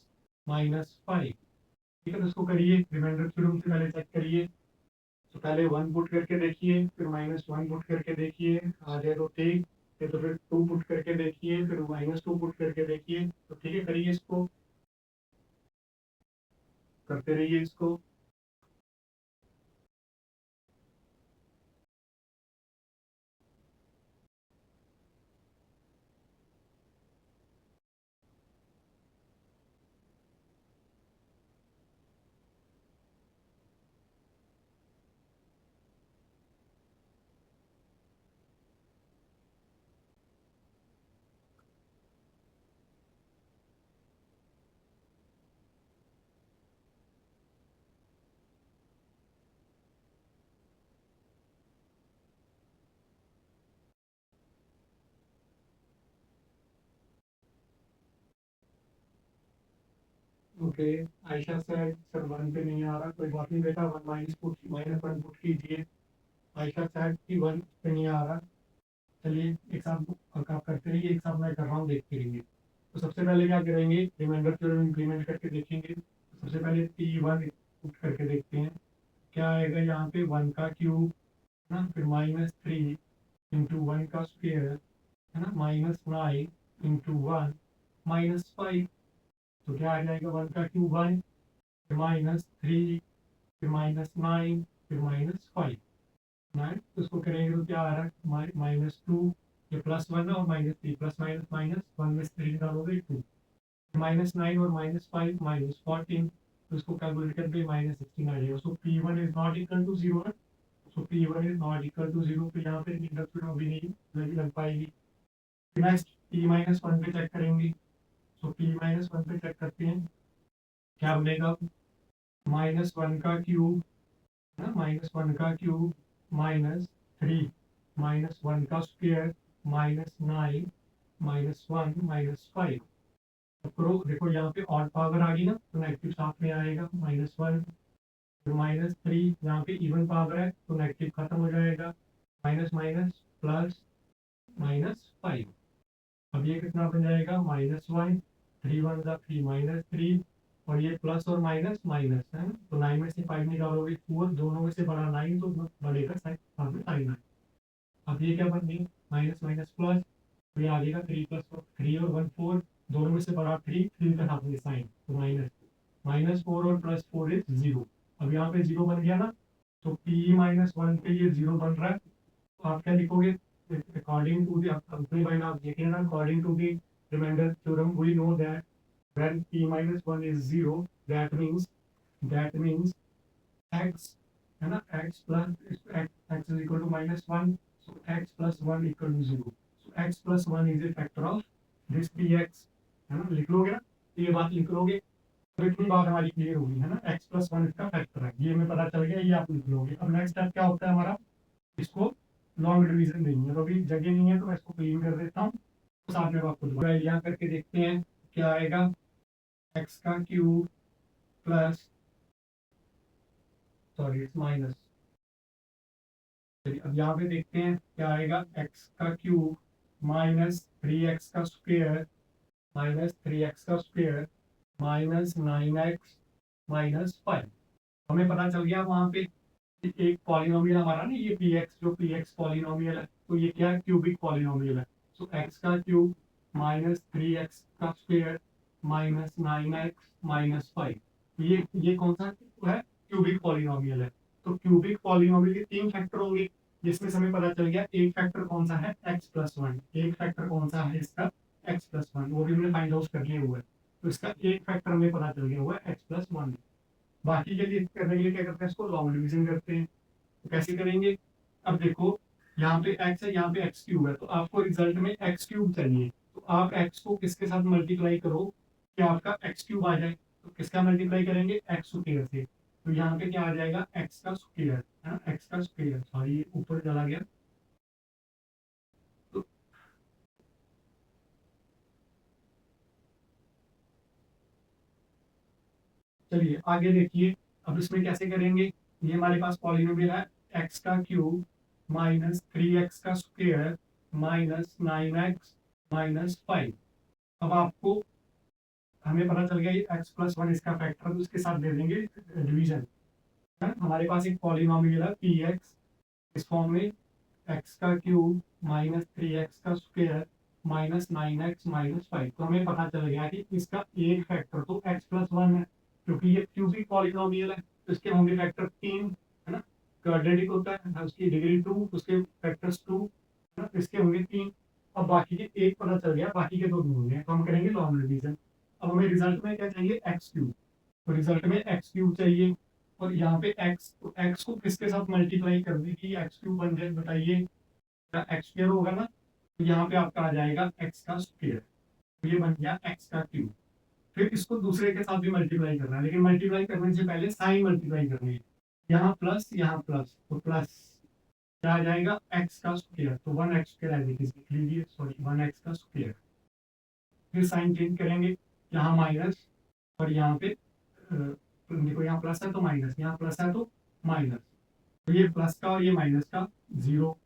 [SPEAKER 1] minus 5। ठीक है, तो इसको करिए, रिमाइंडर थ्योरम से पहले चेक करिए। तो पहले 1 पुट करके देखिए, फिर -1 पुट करके देखिए, आ जाए तो ठीक, फिर तो फिर 2 पुट करके देखिए, फिर -2 पुट करके देखिए। तो ठीक है, करिए, इसको करते रहिए इसको। ओके, आयशा सर 1 पे नहीं आ रहा, कोई बात नहीं बेटा, -1 पुट कीजिए। आयशा सर की 1 पे नहीं आ रहा। चलिए एक साथ आप करते रहिए, एक साथ मैं कर रहा हूँ, देखते रहिए। तो सबसे पहले क्या करेंगे, रिमाइंडर थ्योरम इंप्लीमेंट करके देखेंगे। तो सबसे पहले P1 पुट करके देखते हैं, क्या आएगा यहाँ पे 1 का क्यूब है ना, फिर -3 इंटू 1 का स्क्वेयर है ना, -9 इंटू 1 -5। तो क्या आ जाएगा, 1 का क्यूब 1, फिर -3, फिर -9, फिर -5 ना। तो उसको करेंगे तो क्या आ रहा है, -2, ये +1 है, और -3, प्लस माइनस माइनस 1 में 3 डालोगे 2, -9 और -5 -14। तो इसको कैलकुलेट करके -16 आ जाएगा। So P1 is not equal to 0 है। So P1 is not equal to 0, तो यहाँ पे इंडक्शन अभी नहीं लग पाएगी। नेक्स्ट P-1 पे चेक करेंगे। सो P-1 पे चेक करते हैं, क्या बनेगा, -1 का क्यूब है ना, -1 का क्यूब -3 -1 का स्क्वायर -9 -1 -5। करो, देखो यहाँ पे ऑड पावर आ गई ना, तो नेगेटिव साथ में आएगा, -1, फिर -3, यहाँ पे इवन पावर है तो नेगेटिव खत्म हो जाएगा, माइनस माइनस प्लस -5। अब ये कितना बन जाएगा, -1, 3 1 ज़ा 3 -3, और ये प्लस और माइनस माइनस है ना, तो 9 में से 5 निकालोगे 4, दोनों में से बड़ा 9, तो बड़े का साइन साइन आए।
[SPEAKER 2] अब ये क्या बन गई, माइनस माइनस प्लस, तो ये आ जाएगा 3 प्लस 3 और 1 4, दोनों में से बड़ा 3, 3 का साथ में साइन, तो माइनस माइनस 4 और प्लस 4 इज 0। अब यहाँ पे 0 बन गया ना, तो p माइनस 1 पे ये 0 बन रहा है, तो आप क्या लिखोगे, अकॉर्डिंग टू दी, अपनी बाइंड आप देखिए ना, according to the remainder theorem we know that when p minus 1 is 0, that means x, है ना, x plus x is equal to minus 1, so x plus 1 equal to 0, so x plus 1 is a factor of this px, है ना, लिख लोगे ना, ये बात लिख लोगे, तो इतनी बात हमारी क्लियर होगी, है ना, x plus 1 इसका फैक्टर है, ये हमें पता चल गया, ये आप लिख लोगे। अब नेक्स्ट स्टेप क्या होता है हमारा, इसको लॉन्ग डिवीजन देंगे, तो अभी जगह नहीं है तो मैं इसको क्लीन कर देता हूँ, साथ में आपको दोबारा यहाँ करके देखते हैं क्या आएगा, x का cube plus, sorry it's minus, चलिए अब यहाँ पे देखते हैं क्या आएगा, x का क्यूब माइनस 3x का स्क्वायर माइनस 3x का स्क्वायर माइनस 9x माइनस 5। हमें पता चल गया वहां पे एक पॉलिनोमियल हमारा ना, ये px जो px पॉलिनोमियल है, तो ये क्या है, क्यूबिक पॉलिनोमियल है, तो x का क्यूब माइनस 3x का स्क्वायर माइनस 9x माइनस 5, ये कौन सा है, क्यूबिक पॉलिनोमियल है। तो क्यूबिक पॉलिनोमियल के 3 फैक्टर होंगे, जिसमें से हमें पता चल गया एक फैक्टर कौन सा है, x प्लस 1, एक फैक्टर कौन सा है इसका, x प्लस 1, वो भी हमने फाइंड आउट कर लिया हुआ है, तो इसका एक फैक्टर हमें पता चल गया हुआ है x प्लस 1। बाकी के लिए करने के लिए क्या करते हैं, इसको लॉन्ग डिवीजन करते हैं, तो कैसे करेंगे, अब देखो यहाँ पे x है, यहाँ पे x क्यूब है, तो आपको रिजल्ट में x क्यूब चाहिए, तो आप x को किसके साथ मल्टीप्लाई करो कि आपका x क्यूब आ जाए, तो किसका मल्टीप्लाई करेंगे, x स्क्वायर से, तो यहाँ पे क्या आ जाएगा, x का स्क्वायर, है ना, x का स्क्वायर, सॉरी ऊपर चला गया, तो चलिए आगे देखिए, अब इसमें कैसे करेंगे, ये हमारे पास पॉलिनोमियल है, x का क्यूब माइनस 3x का स्क्वायर माइनस 9x माइनस 5। अब आपको, हमें पता चल गया ये x प्लस 1 इसका फैक्टर, तो उसके साथ दे देंगे डिवीजन, है, हमारे पास एक पॉलिनोमियल है px, इस फॉर्म में x का क्यूब माइनस 3x का स्क्वायर माइनस 9x माइनस 5, तो हमें पता चल गया कि इसका एक फैक्टर तो x प्लस 1 है, क्योंकि ये क्यूबिक पॉलिनोमियल है, तो इसके होंगे फैक्टर 3, है ना, क्वाड्रेटिक होता है, उसकी डिग्री 2, उसके फैक्टर्स 2, है ना, इसके होंगे 3। अब बाकी के एक पता चल गया, बाकी के 2 नहीं होंगे, तो हम करेंगे लॉन्ग डिवीजन। अब हमें रिजल्ट में क्या चाहिए, एक्स क्यूब, तो रिजल्ट में एक्स क्यूब चाहिए, और यहाँ पे एक्स, तो एक्स को किसके साथ मल्टीप्लाई कर दी कि एक्स क्यूब बन जाए, बताइए, एक्स स्क्वायर होगा ना, तो यहाँ पे आपका आ जाएगा एक्स का स्क्वायर, तो ये बन गया एक्स का क्यूब। फिर इसको दूसरे के साथ भी मल्टीप्लाई करना है, लेकिन मल्टीप्लाई करने से पहले साइन मल्टीप्लाई करनी है, यहाँ प्लस यहाँ प्लस, तो प्लस क्या आ जाएगा, एक्स का स्क्वायर, तो 1x square as it is लिख लीजिए, सॉरी 1x का स्क्वायर। फिर साइन चेंज करेंगे, यहाँ माइनस, और यहाँ पे देखो यहाँ प्लस है तो माइनस, यहाँ प्लस है तो माइनस, तो ये प्लस का और ये माइनस का जीरो,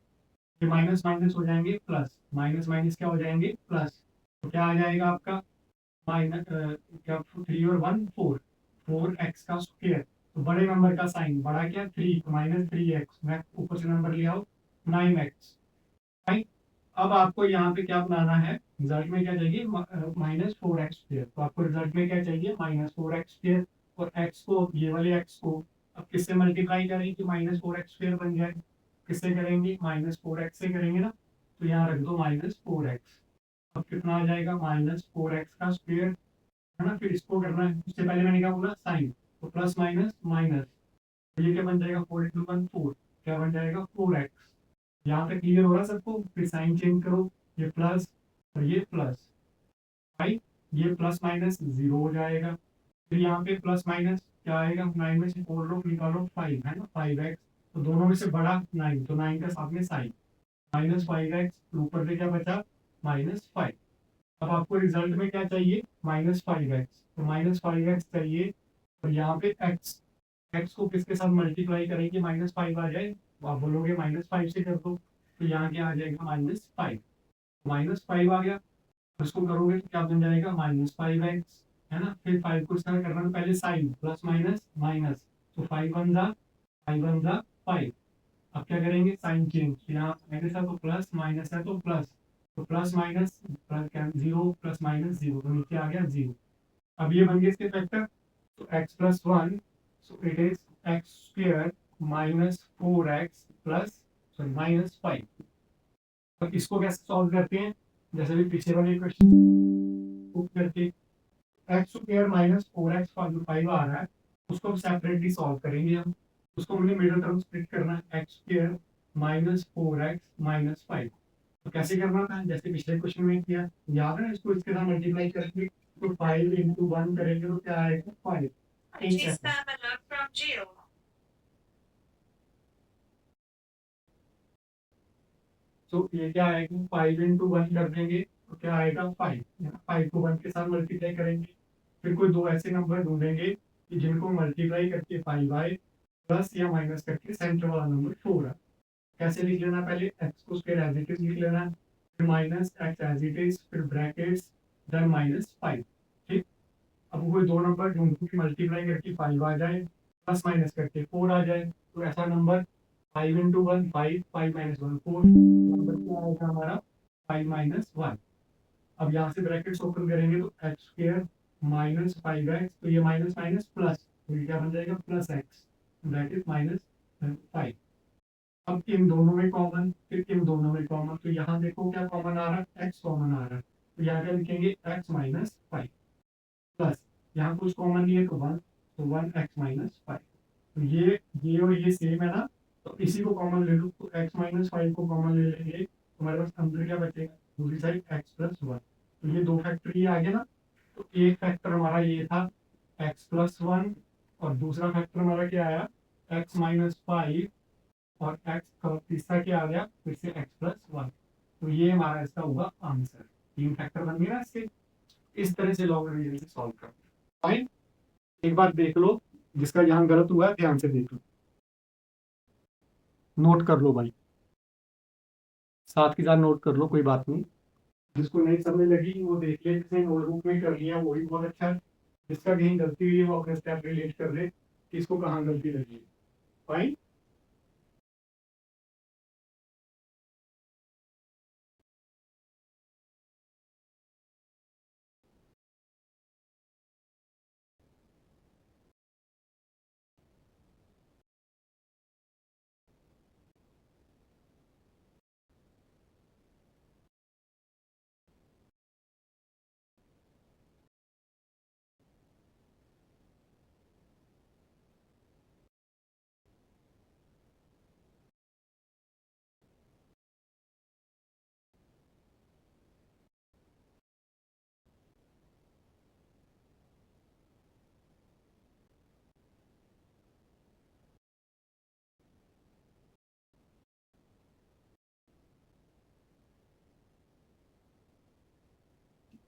[SPEAKER 2] ये माइनस माइनस हो जाएंगे प्लस, माइनस माइनस क्या हो जाएंगे प्लस, तो क्या आ जाएगा आपका, माइनस क्या 3 और 1 4, 4x का स्क्वायर, तो बड़े नंबर का साइन, बड़ा क्या 3, माइनस 3x, मैं ऊपर से नंबर ले आओ 9x, राइट। अब आपको यहाँ पे क्या बनाना है, रिजल्ट में क्या चाहिए, माइनस 4x स्क्वायर, तो आपको रिजल्ट में क्या चाहिए, माइनस 4x स्क्वायर, और x को, ये वाले x को अब किससे मल्टीप्लाई करें कि माइनस 4x स्क्वायर बन जाए, किससे करेंगे, माइनस 4x से करेंगे ना, तो यहाँ रख दो माइनस 4x, अब कितना आ जाएगा, माइनस 4x का स्क्वायर, है ना, फिर इसको करना है, उससे पहले मैंने क्या बोला, साइन, तो प्लस माइनस माइनस, तो ये क्या बन जाएगा, 4 इंटू 1 4, क्या बन जाएगा 4x। यहाँ पे क्लियर हो रहा है सबको, फिर साइन चेंज करो, ये प्लस और ये प्लस, राइट, ये प्लस माइनस जीरो हो जाएगा, फिर यहाँ पे प्लस माइनस क्या आएगा, 9 में से 4 लो निकालो 5, है ना, 5x, तो दोनों में से बड़ा 9, तो 9 का साथ में साइन, माइनस 5x, ऊपर से क्या बचा, -5। अब आपको रिजल्ट में क्या चाहिए, -5x, तो -5x चाहिए, और यहाँ पे x को किसके साथ मल्टीप्लाई करेंगे, -5 आ जाए, तो आप बोलोगे -5 से कर दो, तो यहाँ क्या आ जाएगा, -5, -5 आ गया, उसको करोगे तो क्या बन जाएगा, -5x, है ना, फिर 5 को इस तरह करना, तो पहले साइन प्लस माइनस माइनस, तो 5 वन जा 5, अब क्या करेंगे, साइन चेंज, यहाँ माइनस है तो प्लस, माइनस है तो प्लस, तो plus minus plus, zero plus minus zero, तो नीचे आ गया जीरो। अब ये बन गए इसके फैक्टर, तो x plus one, so it is x square minus four x plus sorry minus five. अब इसको कैसे सॉल्व करते हैं, जैसे भी पीछे वाले क्वेश्चन करके, x square minus four x five आ रहा है, उसको सेपरेटली सॉल्व करेंगे हम। उसको हमने मिडिल टर्म स्प्लिट करना है, x square minus four x minus five. तो कैसे करना था, जैसे पिछले क्वेश्चन में किया, याद है, इसको इसके साथ मल्टीप्लाई करके, तो फाइव इंटू वन करेंगे तो क्या आएगा, फाइव। तो ये क्या आएगा, फाइव इंटू वन कर देंगे तो क्या आएगा, फाइव। फाइव को वन के साथ मल्टीप्लाई करेंगे, फिर कोई दो ऐसे नंबर ढूंढेंगे कि जिनको मल्टीप्लाई करके फाइव आए, प्लस या माइनस करके सेंटर वाला नंबर फोर है। कैसे लिख लेना, पहले एक्स को स्क्वायर एज इट इज लिख लेना, फिर minus x as it is, फिर ब्रैकेट्स, देन माइनस फाइव। ठीक। अब कोई दो नंबर ढूंढो कि मल्टीप्लाई करके फाइव आ जाए, प्लस माइनस करके फोर आ जाए, तो ऐसा number five into one five, five minus one four, number क्या आएगा हमारा, फाइव माइनस वन। अब यहाँ से ब्रैकेट्स ओपन करेंगे तो x square minus five x, तो ये माइनस माइनस प्लस, तो ये क्या बन जाएगा, plus x bracket minus five. अब इन दोनों में कॉमन, फिर इन दोनों में कॉमन, तो यहाँ देखो क्या कॉमन आ रहा है, एक्स कॉमन आ रहा है, तो यहाँ क्या लिखेंगे, एक्स माइनस फाइव प्लस, यहाँ कुछ कॉमन नहीं है तो वन, तो वन एक्स माइनस फाइव। तो ये और ये सेम है ना, तो इसी को कॉमन ले लो, तो एक्स माइनस फाइव को कॉमन ले लेंगे, तो हमारे पास अंदर क्या बचेगा, दूसरी साइड एक्स प्लस वन। तो ये दो फैक्टर ये आ गया ना, तो एक फैक्टर हमारा ये था एक्स प्लस वन, और दूसरा फैक्टर हमारा क्या आया, एक्स माइनस फाइव, और एक्स का तीसरा क्या आ गया, फिर से एक्स प्लस वन। तो ये हमारा इसका होगा आंसर। तीन फैक्टर बन गए ना इसके। इस तरह से लॉगरिथम से सॉल्व करते हैं। फाइन। एक बार देख लो, जिसका यहाँ गलत हुआ है ध्यान से देख लो, नोट कर लो भाई, साथ के साथ नोट कर लो, कोई बात नहीं। जिसको नहीं समझ लगी वो देख ले, जिसने नोटबुक में कर लिया वही बहुत अच्छा है। जिसका कहीं गलती हुई है वो अपने स्टेप रिलेट कर ले कि इसको कहाँ गलती लगी है। फाइन।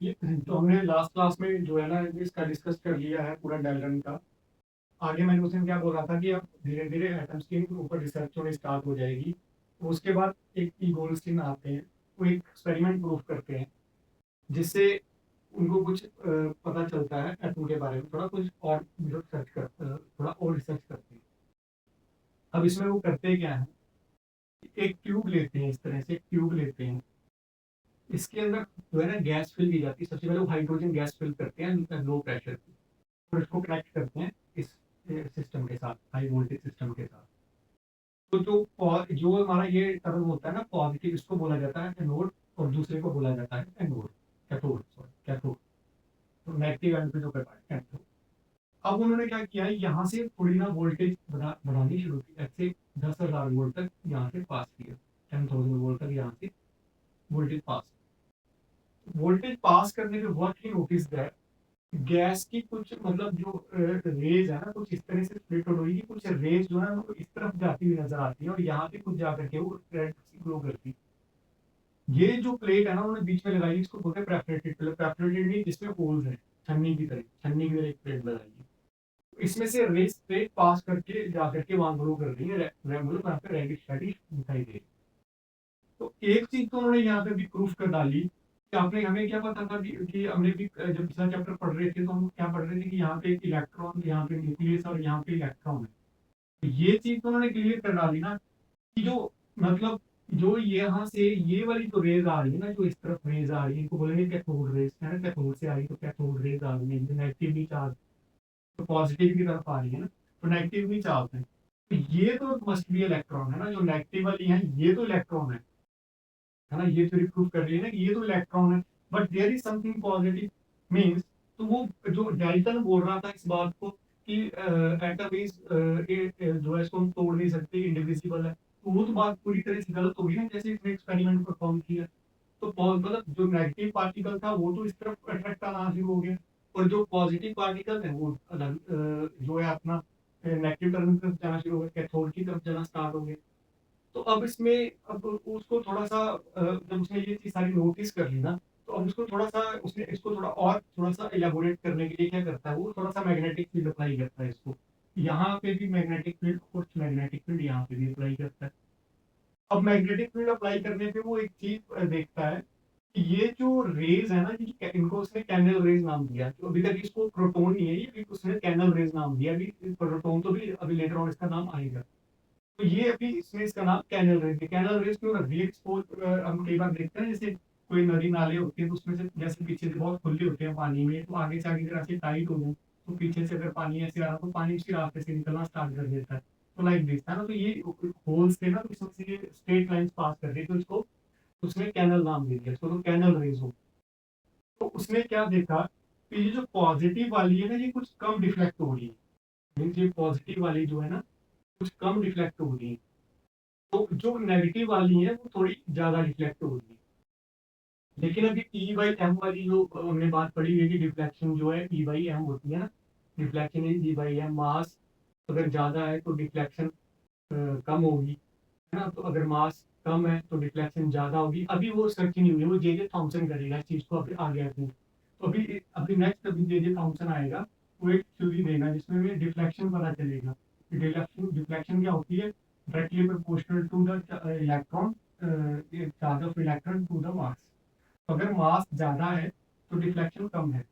[SPEAKER 2] ये तो हमने लास्ट क्लास में जो है ना इसका डिस्कस कर लिया है पूरा डायग्राम का। आगे मैंने उसमें क्या बोला था कि अब धीरे धीरे एटम्स के ऊपर रिसर्च होनी स्टार्ट हो जाएगी, तो उसके बाद एक ईगोल्स्टीन आते हैं, वो एक एक्सपेरिमेंट प्रूफ करते हैं, जिससे उनको कुछ पता चलता है एटम के बारे में, थोड़ा कुछ और रिसर्च कर थोड़ा और रिसर्च करते हैं। अब इसमें वो करते क्या है, एक ट्यूब लेते हैं, इस तरह से एक ट्यूब लेते हैं, इसके अंदर जो है ना गैस फिल की जाती है। सबसे पहले वो हाइड्रोजन गैस फिल करते हैं लो प्रेशर की, और इसको कनेक्ट करते हैं इस सिस्टम के साथ, हाई वोल्टेज सिस्टम के साथ। तो जो हमारा ये टर्म होता है ना पॉजिटिव, इसको बोला जाता है एनोड, और दूसरे को बोला जाता है एनोड, कैथोड, सॉरी कैथोड। तो नेगेटिव एंड पे जो करता है कैथोड। अब उन्होंने क्या किया है, यहाँ से थोड़ी ना वोल्टेज बढ़ानी शुरू की, ऐसे 10,000 वोल्ट तक यहाँ से पास किया, 10,000 वोल्ट तक यहाँ से वोल्टेज पास। वोल्टेज पास करने के what he notice that gas की कुछ मतलब जो रेज है ना, कुछ इस तरह से स्प्लिट हो रही है, कुछ रेज जो है वो इस तरफ जाती हुई नजर आती है, और यहाँ पे कुछ जाकर के वो रेड ग्लो करती है। ये जो प्लेट है ना उन्होंने बीच में लगाई, इसको बोलते हैं परफोरेटेड प्लेट। परफोरेटेड नहीं, जिसमें होल्स है, छन्नी की तरह एक प्लेट लगाई है। इसमें से रेज स्ट्रेट पास करके जाकर के वहां ग्लो कर रही है, मतलब वहां पे रेडिश रेडिश दिखाई दे रही है। तो एक चीज तो उन्होंने यहाँ पे भी प्रूफ कर डाली कि आपने, हमें क्या पता था कि हमने भी जब पिछला चैप्टर पढ़ रहे थे तो हम क्या पढ़ रहे थे कि यहाँ पे एक इलेक्ट्रॉन, यहाँ पे न्यूक्लियस और यहाँ पे इलेक्ट्रॉन है। तो ये चीज तो उन्होंने क्लियर कर डाली ना कि जो मतलब जो यहाँ से ये वाली तो रेज आ रही है ना, जो इस तरफ रेज आ रही है, इनको बोलेंगे कैथोड रेज है ना, कैथोड से आ रही है तो कैथोड रेज आ रही है, नेगेटिवली चार्ज, तो पॉजिटिव की तरफ आ रही है ना, तो नेगेटिवली चार्ज है, तो ये तो मस्ट बी इलेक्ट्रॉन है ना, जो नेगेटिव वाली है ये तो इलेक्ट्रॉन है ना, ये थ्योरी प्रूव कर रही है ना कि ये तो इलेक्ट्रॉन है, but there is something positive means, तो वो जो डाल्टन बोल रहा था इस बात को कि एटम इज जो है इसको हम तोड़ नहीं सकते, इंडिविजिबल है, तो वो तो बात पूरी तरह से गलत होगी ना, जैसे इसने एक्सपेरिमेंट परफॉर्म किया, तो मतलब जो नेगेटिव पार्टिकल था वो तो इस तरफ अट्रैक्ट आना शुरू हो गया, और जो पॉजिटिव पार्टिकल है वो अलग जो है अपना नेगेटिव टर्मिनल की तरफ जाना शुरू हो गया, कैथोड की तरफ जाना स्टार्ट हो गया। तो अब इसमें अब उसको थोड़ा सा जब उसने ये चीज सारी नोटिस कर ली ना, तो अब उसको थोड़ा सा उसने इसको थोड़ा सा इलेबोरेट करने के लिए क्या करता है, वो थोड़ा सा मैग्नेटिक फील्ड अप्लाई करता है इसको, यहाँ पे भी मैग्नेटिक फील्ड, कुछ मैग्नेटिक फील्ड यहाँ पे भी अप्लाई करता है। अब मैग्नेटिक फील्ड अप्लाई करने पे वो एक चीज देखता है कि ये जो रेज है ना, इनको उसने कैनल रेज नाम दिया, तो अभी तक इसको प्रोटोन नहीं है, ये उसने कैनल रेज नाम दिया, अभी प्रोटोन तो भी अभी लेटर ऑन इसका नाम आएगा। तो ये अभी इसमें इसका नाम कैनल रेज है। कैनल रेज क्यों रख दिया, एक्सपोज हम कई बार देखते हैं जैसे कोई नदी नाले होते हैं तो उसमें से जैसे पीछे से बहुत खुले होते हैं पानी में, तो आगे से आगे अगर ऐसे टाइट हो जाए तो पीछे से अगर पानी ऐसे आ रहा तो पानी उसके रास्ते से निकलना स्टार्ट कर देता है, तो लाइक दिस है ना, तो ये होल्स थे ना, तो इसमें से ये स्ट्रेट लाइंस पास कर रही, तो इसको उसने कैनल नाम दे दिया, इसको तो कैनल रेज हो। तो उसने क्या देखा कि ये जो पॉजिटिव वाली है ना ये कुछ कम डिफ्लेक्ट हो रही है, ये पॉजिटिव वाली जो है ना कुछ कम रिफ्लेक्ट हो रही है, तो जो नेगेटिव वाली है वो थोड़ी ज्यादा रिफ्लेक्ट हो रही है। लेकिन अभी ई बाई एम वाली जो हमने बात पढ़ी हुई है कि डिफ्लेक्शन जो है ई बाई एम होती है ना, deflection is e by m, mass अगर ज्यादा है तो डिफ्लेक्शन कम होगी, है ना, तो अगर मास कम है तो डिफ्लेक्शन ज्यादा होगी। अभी वो सर्च नहीं हुई है, वो जे जे थॉमसन करेगा इस चीज को, अभी आगे आगे तो अभी अभी नेक्स्ट अभी जे जे थॉमसन आएगा, वो एक थ्योरी देगा जिसमें हमें डिफ्लेक्शन पता चलेगा। डिफ्लेक्शन डिफ्लेक्शन क्या होती है, directly proportional to the electron, charge of electron to the mass, अगर मास ज्यादा है तो डिफ्लेक्शन कम है,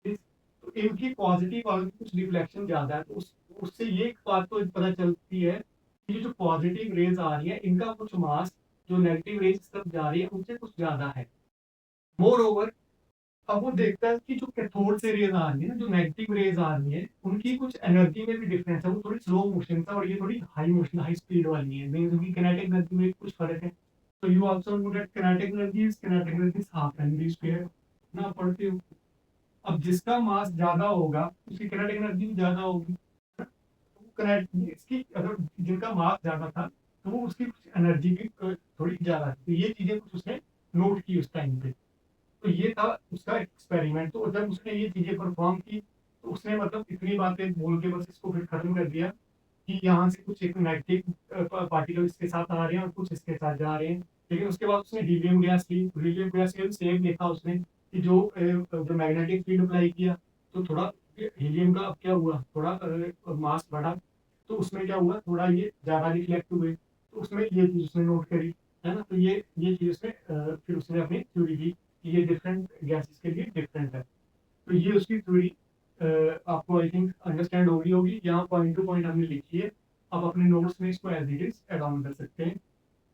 [SPEAKER 2] तो इनकी पॉजिटिव वालों की कुछ डिफ्लेक्शन ज्यादा है, तो उससे ये एक बात तो पता चलती है कि ये जो पॉजिटिव रेज आ रही है इनका कुछ मास जो नेगेटिव रेज तरफ जा रही है उनसे कुछ ज्यादा है। मोर ओवर अब वो देखता है कि जो कैथोड से रेज आ रही है ना, जो नेगेटिव रेज आ रही है उनकी कुछ एनर्जी में भी डिफरेंस है, वो थोड़ी स्लो मोशन था और ये थोड़ी हाई मोशन हाई स्पीड वाली है, मींस उनकी किनेटिक एनर्जी में कुछ फर्क है। तो you also know that kinetic energy is half m v square ना, पढ़ते हो। अब जिसका मास ज्यादा होगा उसकी किनेटिक एनर्जी भी ज्यादा होगी, कनेक्ट इसकी अगर जिनका मास ज्यादा था तो वो उसकी एनर्जी भी थोड़ी ज्यादा थी, तो ये चीजें कुछ उसने नोट की उस टाइम पे। तो ये था उसका एक्सपेरिमेंट, तो जब उसने ये चीजें परफॉर्म की तो उसने मतलब इतनी बातें बोल के बस इसको फिर खत्म कर दिया कि यहाँ से कुछ एक नेगेटिव पार्टिकल इसके साथ आ रहे हैं और कुछ इसके साथ जा रहे हैं। लेकिन उसके बाद उसने हीलियम गैस ली, हीलियम गैस के सेम देखा उसने कि जो मैग्नेटिक फील्ड अप्लाई किया तो थोड़ा हीलियम का अब क्या हुआ, थोड़ा मास बढ़ा, तो उसमें क्या हुआ थोड़ा ये ज्यादा रिफ्लेक्ट हुए, तो उसमें ये चीज उसने नोट करी, है ना, तो ये चीज उसने फिर उसने अपनी थ्योरी की कि ये डिफरेंट गैसेस के लिए डिफरेंट है। तो ये उसकी थ्योरी आपको आई थिंक अंडरस्टैंड होगी होगी, यहाँ पॉइंट टू पॉइंट हमने लिखी है। आप अपने नोट्स में इसको as it is add on कर सकते हैं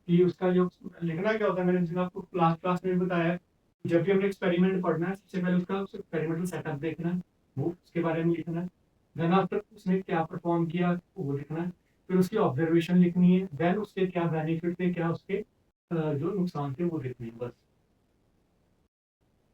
[SPEAKER 2] कि उसका जो लिखना क्या होता है, मैंने जिसका आपको लास्ट क्लास में बताया, जब भी हमने एक्सपेरिमेंट पढ़ना है सबसे पहले उसका एक्सपेरिमेंटल सेटअप देखना है, वो उसके बारे में लिखना है, देन आफ्टर उसने क्या परफॉर्म किया वो लिखना है, फिर उसकी ऑब्जर्वेशन लिखनी है, देन उसके क्या बेनिफिट थे क्या उसके जो नुकसान थे वो लिखने हैं बस।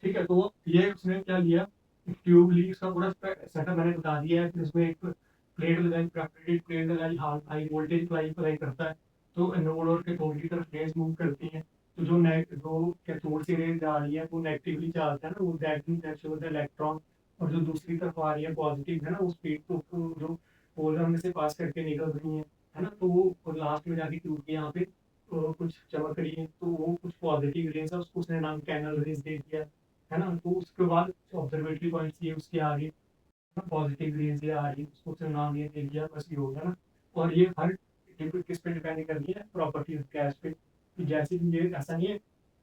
[SPEAKER 2] ठीक है, तो ये उसने क्या लिया, ट्यूब ली, उसका पूरा सेटअप मैंने बता दिया है, फिर उसमें एक प्लेट लगाई, प्लेट लगाई, हाई वोल्टेज अप्लाई अप्लाई करता है, तो एनोड और कैथोड की तरफ रेज मूव करती है, तो जो कैथोड से रेज आ रही है वो नेगेटिवली चार्ज है ना, वो दैट इलेक्ट्रॉन, और जो दूसरी तरफ आ रही है पॉजिटिव है ना, वो स्पीड को जो पोलर में से पास करके निकल रही है ना, तो वो लास्ट में जाके ट्यूब के यहाँ पे कुछ चमक रही है, तो वो कुछ पॉजिटिव रेज है, उसको उसने नाम कैनल रेज दे दिया, है ना, तो उसके बाद ऑब्जर्वेटरी पॉइंट्स ये उसके आगे पॉजिटिव रेज ये आ रही है, उसको उसने नाम ये दे दिया, बस ये हो गया ना। और ये हर लिक्विड किस पे डिपेंड कर रही है, प्रॉपर्टी ऑफ गैस पे, कि जैसे कि ये ऐसा नहीं है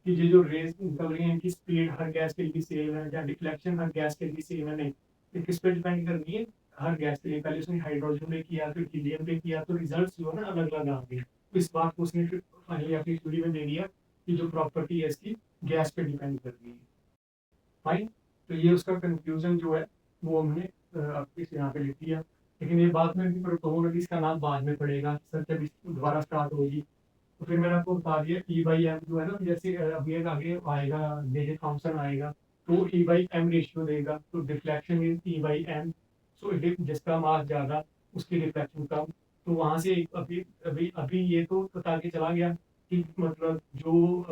[SPEAKER 2] कि ये जो रेज निकल रही है इनकी स्पीड हर गैस के लिए सेम है या डिफ्लेक्शन हर गैस के लिए सेम है, नहीं, ये किस पे डिपेंड कर रही है, हर गैस के लिए। पहले उसने हाइड्रोजन पे किया फिर हीलियम पे किया तो रिजल्ट जो है ना अलग अलग आ गए, इस बात को उसने फाइनली अपनी स्टोरी में दे दिया कि जो प्रॉपर्टी है इसकी गैस पे डिपेंड कर रही है। फाइन, तो ये उसका कंक्लूजन जो है वो हमने इस यहाँ पे लिख दिया। लेकिन ये बाद में भी प्रोटोन अभी इसका नाम बाद में पड़ेगा सर, जब दोबारा स्टार्ट होगी। तो फिर मैंने आपको बता दिया ई बाई एम जो है ना, जैसे अभी एक आगे आएगा जे थॉम्सन आएगा तो ई बाई एम रेशियो देगा, तो deflection is e by m. So जिसका मास ज़्यादा उसकी डिफ्लेक्शन कम। तो वहाँ से अभी अभी अभी ये तो बता के चला गया कि मतलब जो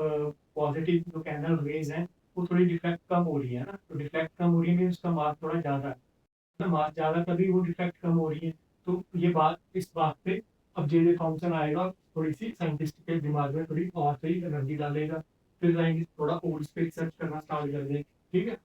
[SPEAKER 2] पॉजिटिव जो कैनल रेज हैं वो थोड़ी डिफ्लेक्ट कम हो रही है ना, तो डिफ्लेक्ट कम हो रही है उसका मास थोड़ा ज़्यादा है ना, मास ज़्यादा तभी वो डिफ्लेक्ट कम हो रही है। तो ये बात इस बात पे अब जे थॉम्सन आएगा, थोड़ी सी साइंटिस्ट के दिमाग में थोड़ी और सही एनर्जी डालेगा, फिर साइंटिस्ट थोड़ा और पे रिसर्च करना स्टार्ट कर दें। ठीक है।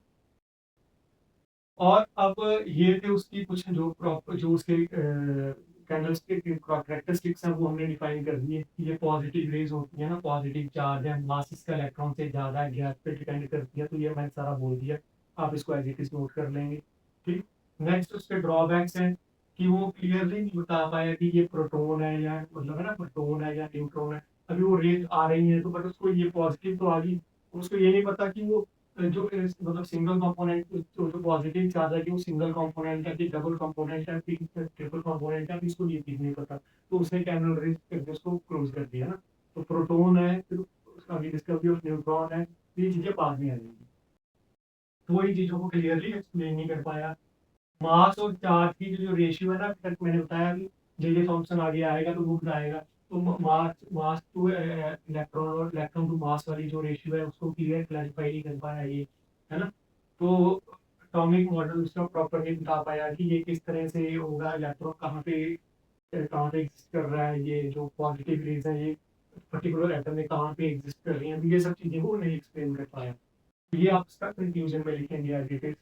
[SPEAKER 2] और अब ये थे उसकी कुछ जो प्रॉपर जो उसके कैंडलस्टिक कैरेक्टरिस्टिक्स हैं वो हमने डिफाइन कर दिए। ये पॉजिटिव रेज होती है ना, पॉजिटिव चार्ज है, मास इसका इलेक्ट्रॉन से ज़्यादा है, गैस पे डिपेंड करती है, तो ये मैंने सारा बोल दिया। आप इसको एज इट इज नोट कर लेंगे। ठीक। नेक्स्ट उसके ड्रॉबैक्स हैं कि वो क्लियरली नहीं बता पाया कि ये प्रोटोन है या मतलब है ना प्रोटोन है या न्यूट्रॉन है। अभी वो रेज आ रही है तो बट उसको ये पॉजिटिव तो आ गई, उसको ये नहीं पता कि वो जो मतलब सिंगल कंपोनेंट जो पॉजिटिव चार्ज है कि वो सिंगल कंपोनेंट है कि डबल कंपोनेंट है फिर ट्रिपल कंपोनेंट है, इसको ये चीज नहीं पता। तो उसने कैनल रेज करके उसको क्लोज कर दिया ना। तो प्रोटोन है, फिर उसका डिस्कवरी ऑफ न्यूट्रॉन है, ये चीजें बाद में आ जाएंगी। तो वही चीजों को क्लियरली एक्सप्लेन नहीं कर पाया। मास और चार्ज की जो रेशियो है ना, अभी तक मैंने बताया कि जे थॉम्सन आगे आएगा तो वो बताएगा। तो मास मास टू इलेक्ट्रॉन और इलेक्ट्रॉन टू मास वाली जो रेशियो है उसको क्लियर क्लैरिफाई नहीं कर पाया ये, है ना। तो एटॉमिक मॉडल उसका प्रॉपर नहीं बता पाया कि ये किस तरह से होगा, इलेक्ट्रॉन कहाँ पे एग्जिस्ट कर रहा है, ये जो पॉजिटिव रेज है ये पर्टिकुलर एटम में कहाँ पे एग्जिस्ट कर रही है, ये सब चीजें वो नहीं एक्सप्लेन कर पाया। तो ये आप इसका कंक्लूजन में लिखेंगे एज इट इज।